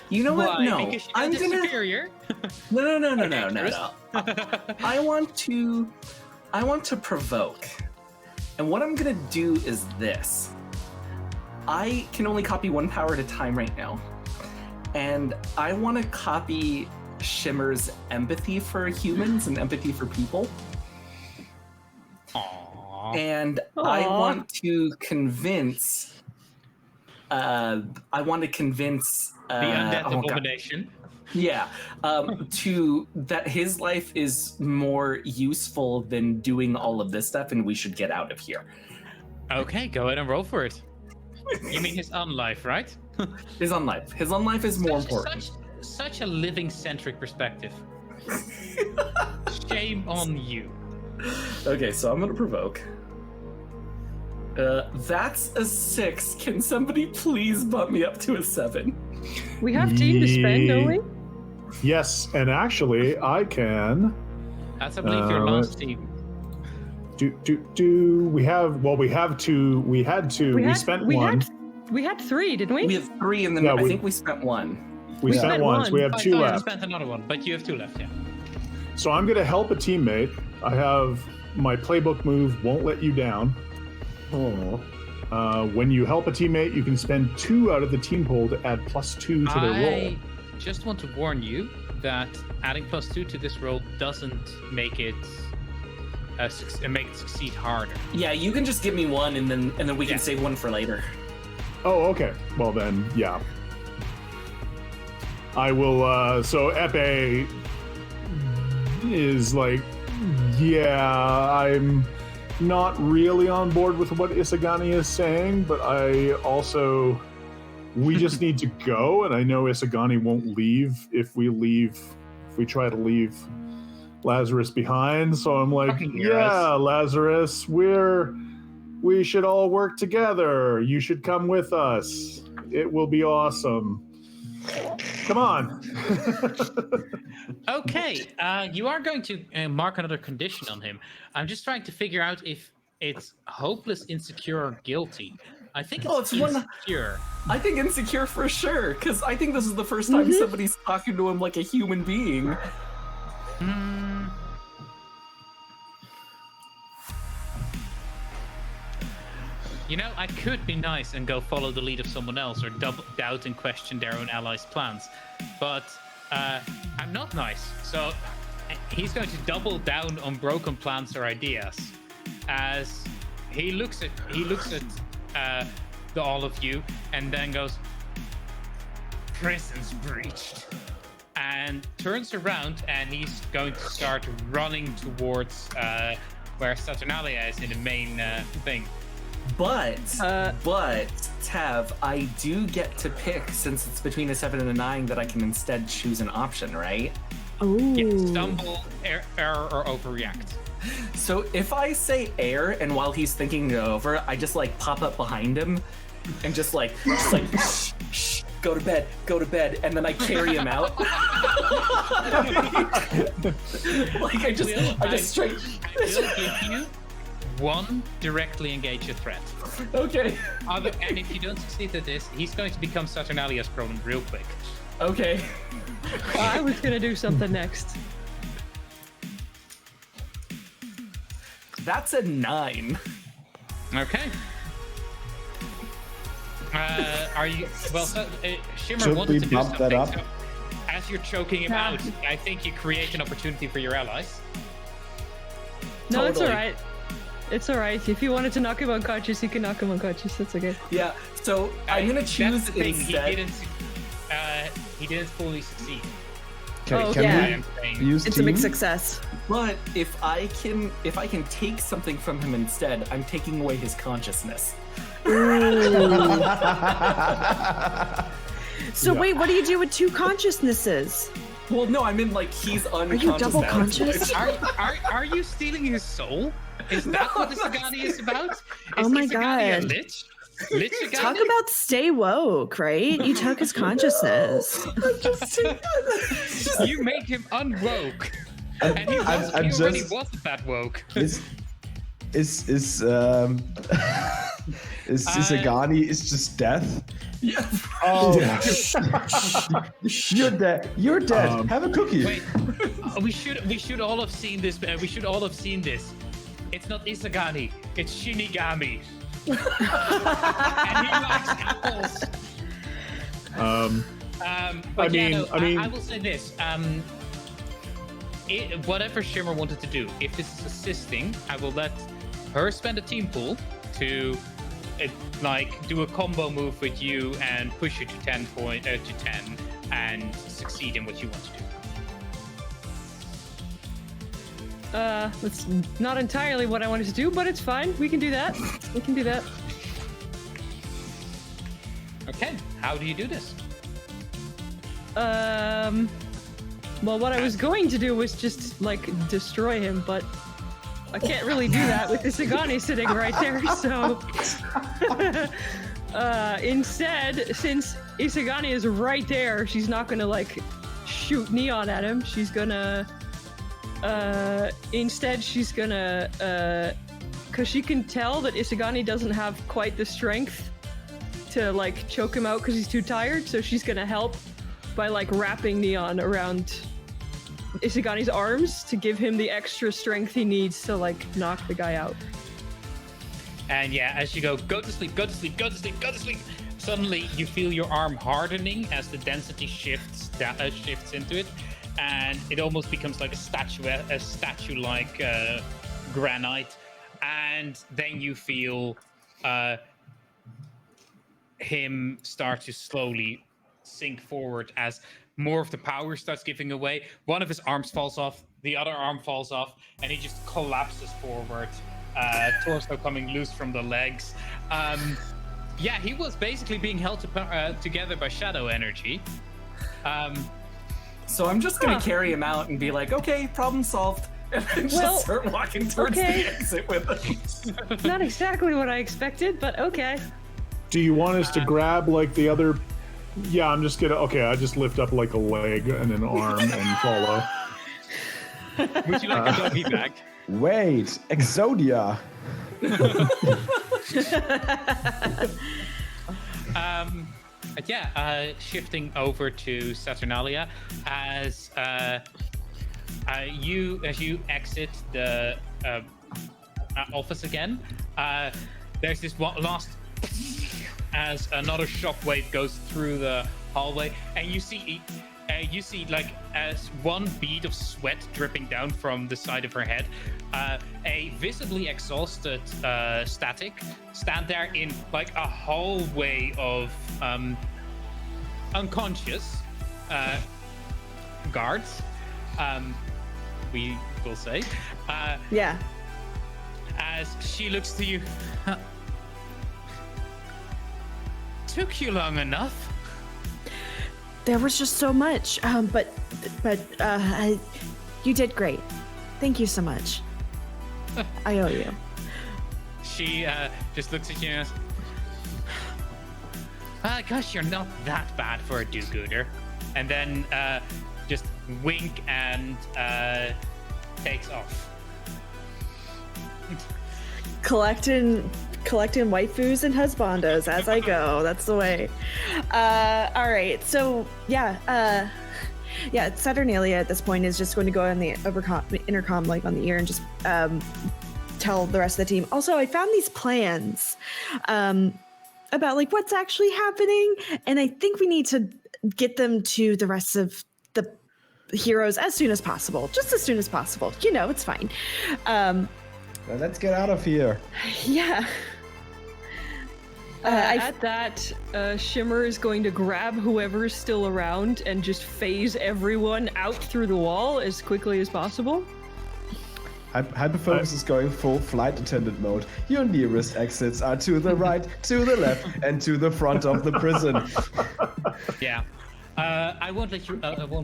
You know what? Why? No, Because she I'm knows gonna. it's superior. No. I want to provoke, and what I'm gonna do is this. I can only copy one power at a time right now, and I want to copy Shimmer's empathy for humans and empathy for people. Aww. And I want to convince. I want to convince The undead abomination. Yeah, to that his life is more useful than doing all of this stuff, and we should get out of here. Okay, go ahead and roll for it. You mean his unlife, right? His unlife is more important. Such a living-centric perspective. Shame on you. Okay, so I'm gonna provoke. That's a 6. Can somebody please bump me up to a 7? We have team to spend, don't we? Yes, and actually, I can. That's, I believe, your last team. We have two. We had two. We spent one. We had 3, didn't we? We have 3, and then Yeah, I think we spent 1. We spent one. So we have 2 You left. spent another one, but you have 2 left, yeah. So I'm going to help a teammate. I have my playbook move, won't let you down. When you help a teammate, you can spend 2 out of the team pool to add +2 to their roll. I just want to warn you that adding +2 to this roll doesn't make it succeed harder. Yeah, you can just give me 1, and then we can save 1 for later. Oh, okay. Well then, yeah. I will, so Épée is like, yeah, I'm not really on board with what Isagani is saying, but we just need to go, and I know Isagani won't leave if we try to leave Lazarus behind, so I'm like, yeah, Lazarus, we should all work together. You should come with us. It will be awesome. Come on. Okay, you are going to mark another condition on him. I'm just trying to figure out if it's hopeless, insecure, or guilty. I think it's insecure. I think insecure for sure, because I think this is the first time somebody's talking to him like a human being. You know, I could be nice and go follow the lead of someone else or doubt and question their own allies' plans, but I'm not nice. So he's going to double down on broken plans or ideas, as he looks at all of you and then goes, "Prison's breached," and turns around, and he's going to start running towards where Saturnalia is in the main thing. But Tav, I do get to pick, since it's between a 7 and a 9, that I can instead choose an option, right? Oh. Yeah, stumble, error, or overreact. So if I say air, and while he's thinking it over, I just like pop up behind him and just like shh, shh, go to bed, and then I carry him out. Like I just straight. I will give you 1 directly engage a threat. Okay. And if you don't succeed at this, he's going to become Saturnalia's problem real quick. Okay. I was gonna do something next. That's a 9. Okay. Are you Shimmer Should wanted we to do bump that something, up? so as you're choking him out, I think you create an opportunity for your allies. No, it's Totally. alright. It's alright. If you wanted to knock him unconscious, you can knock him unconscious. That's okay. Yeah. So I'm gonna choose That's the thing. instead. He didn't fully succeed. Oh, Can yeah. we use It's team? a big success. But if I can take something from him instead, I'm taking away his consciousness. So wait, what do you do with 2 consciousnesses? Well, no, I mean like he's unconscious. Are you double now. conscious? Are you stealing his soul? Is that what Isagani is about? Is Oh my Isagani a God. lich? Lich Talk Isagani? about stay woke, right? You took his consciousness. You make him unwoke. And he already wasn't that woke. Is Isagani is just death? Yeah. Oh, you're dead. You're dead. Have a cookie. Wait, we should all have seen this. We should all have seen this. It's not Isagani. It's Shinigami. And he likes apples. But I mean, I will say this. Whatever Shimmer wanted to do, if this is assisting, I will let her spend a team pool to do a combo move with you and push you to 10 and succeed in what you want to do. That's not entirely what I wanted to do, but it's fine. We can do that. We can do that. Okay, how do you do this? Well, what I was going to do was just, destroy him, but I can't really do that with Isagani sitting right there, so... Instead, since Isagani is right there, she's not gonna, shoot Neon at him. She's gonna... Instead, she's gonna... Because she can tell that Isagani doesn't have quite the strength to, choke him out because he's too tired, so she's gonna help by wrapping Neon around Isagani's arms to give him the extra strength he needs to knock the guy out. And yeah, as you go to sleep, go to sleep, go to sleep, go to sleep. Suddenly, you feel your arm hardening as the density shifts into it, and it almost becomes like a statue-like granite. And then you feel him start to slowly sink forward as more of the power starts giving away. One of his arms falls off, the other arm falls off, and he just collapses forward, torso coming loose from the legs. Yeah, he was basically being held together by shadow energy. So I'm just gonna carry him out and be like, okay, problem solved. And then just start walking towards the exit with him. Not exactly what I expected, but okay. Do you want us to grab the other? Yeah, I'm just gonna. Okay, I just lift up a leg and an arm and follow. Would you like a doggy bag? Wait, Exodia. Shifting over to Saturnalia as you exit the office again. There's this last as another shockwave goes through the hallway, and you see as one bead of sweat dripping down from the side of her head, a visibly exhausted Static stand there in a hallway of unconscious guards. We will say. Yeah. As she looks to you. Took you long enough. There was just so much, but you did great. Thank you so much. I owe you. She just looks at you and goes, gosh, you're not that bad for a do-gooder. And then just wink and takes off. Collecting waifus and husbandos as I go. That's the way. All right. So Saturnalia at this point is just going to go on the intercom on the ear and just tell the rest of the team. Also, I found these plans about what's actually happening, and I think we need to get them to the rest of the heroes as soon as possible. Just as soon as possible. It's fine. Well, let's get out of here. Yeah. At that, Shimmer is going to grab whoever's still around and just phase everyone out through the wall as quickly as possible. Hyperfocus is going full flight attendant mode. Your nearest exits are to the right, to the left, and to the front of the prison. Yeah. I won't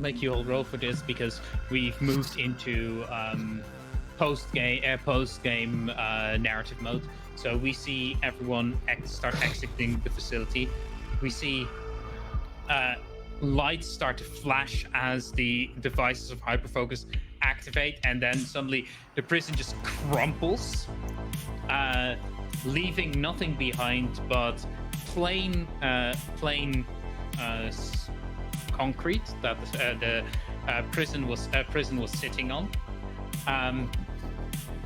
make you all roll for this because we've moved into post-game narrative mode. So we see everyone start exiting the facility. We see lights start to flash as the devices of Hyperfocus activate, and then suddenly the prison just crumples, leaving nothing behind but plain concrete that the prison was sitting on.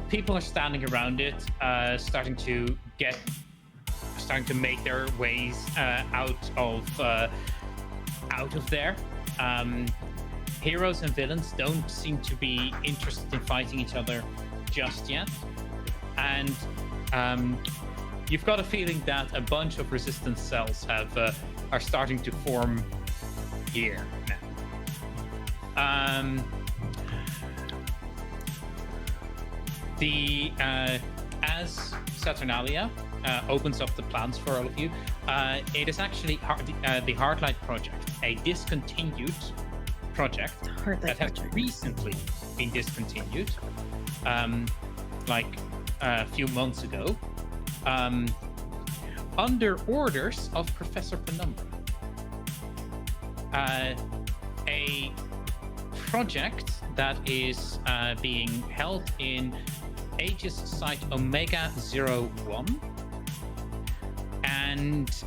People are standing around it, starting to make their ways out of out of there. Heroes and villains don't seem to be interested in fighting each other just yet. And you've got a feeling that a bunch of resistance cells are starting to form here now. As Saturnalia opens up the plans for all of you, it is actually the Heartlight Project, a discontinued project that has recently been discontinued, like a few months ago, under orders of Professor Penumbra. A project that is being held in Aegis Site Omega 01, and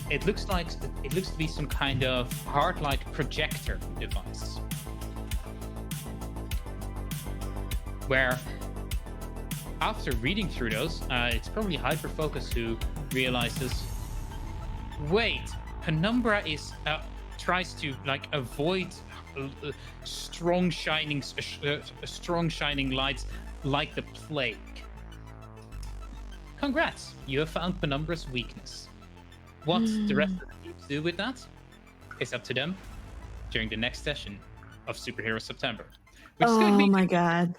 it looks to be some kind of Heartlight projector device, where after reading through those, it's probably Hyperfocus who realizes, wait, Penumbra tries to avoid strong shining lights like the plague. Congrats, you have found Penumbra's weakness. What the rest of the team do with that is up to them during the next session of Superhero September. Oh my god.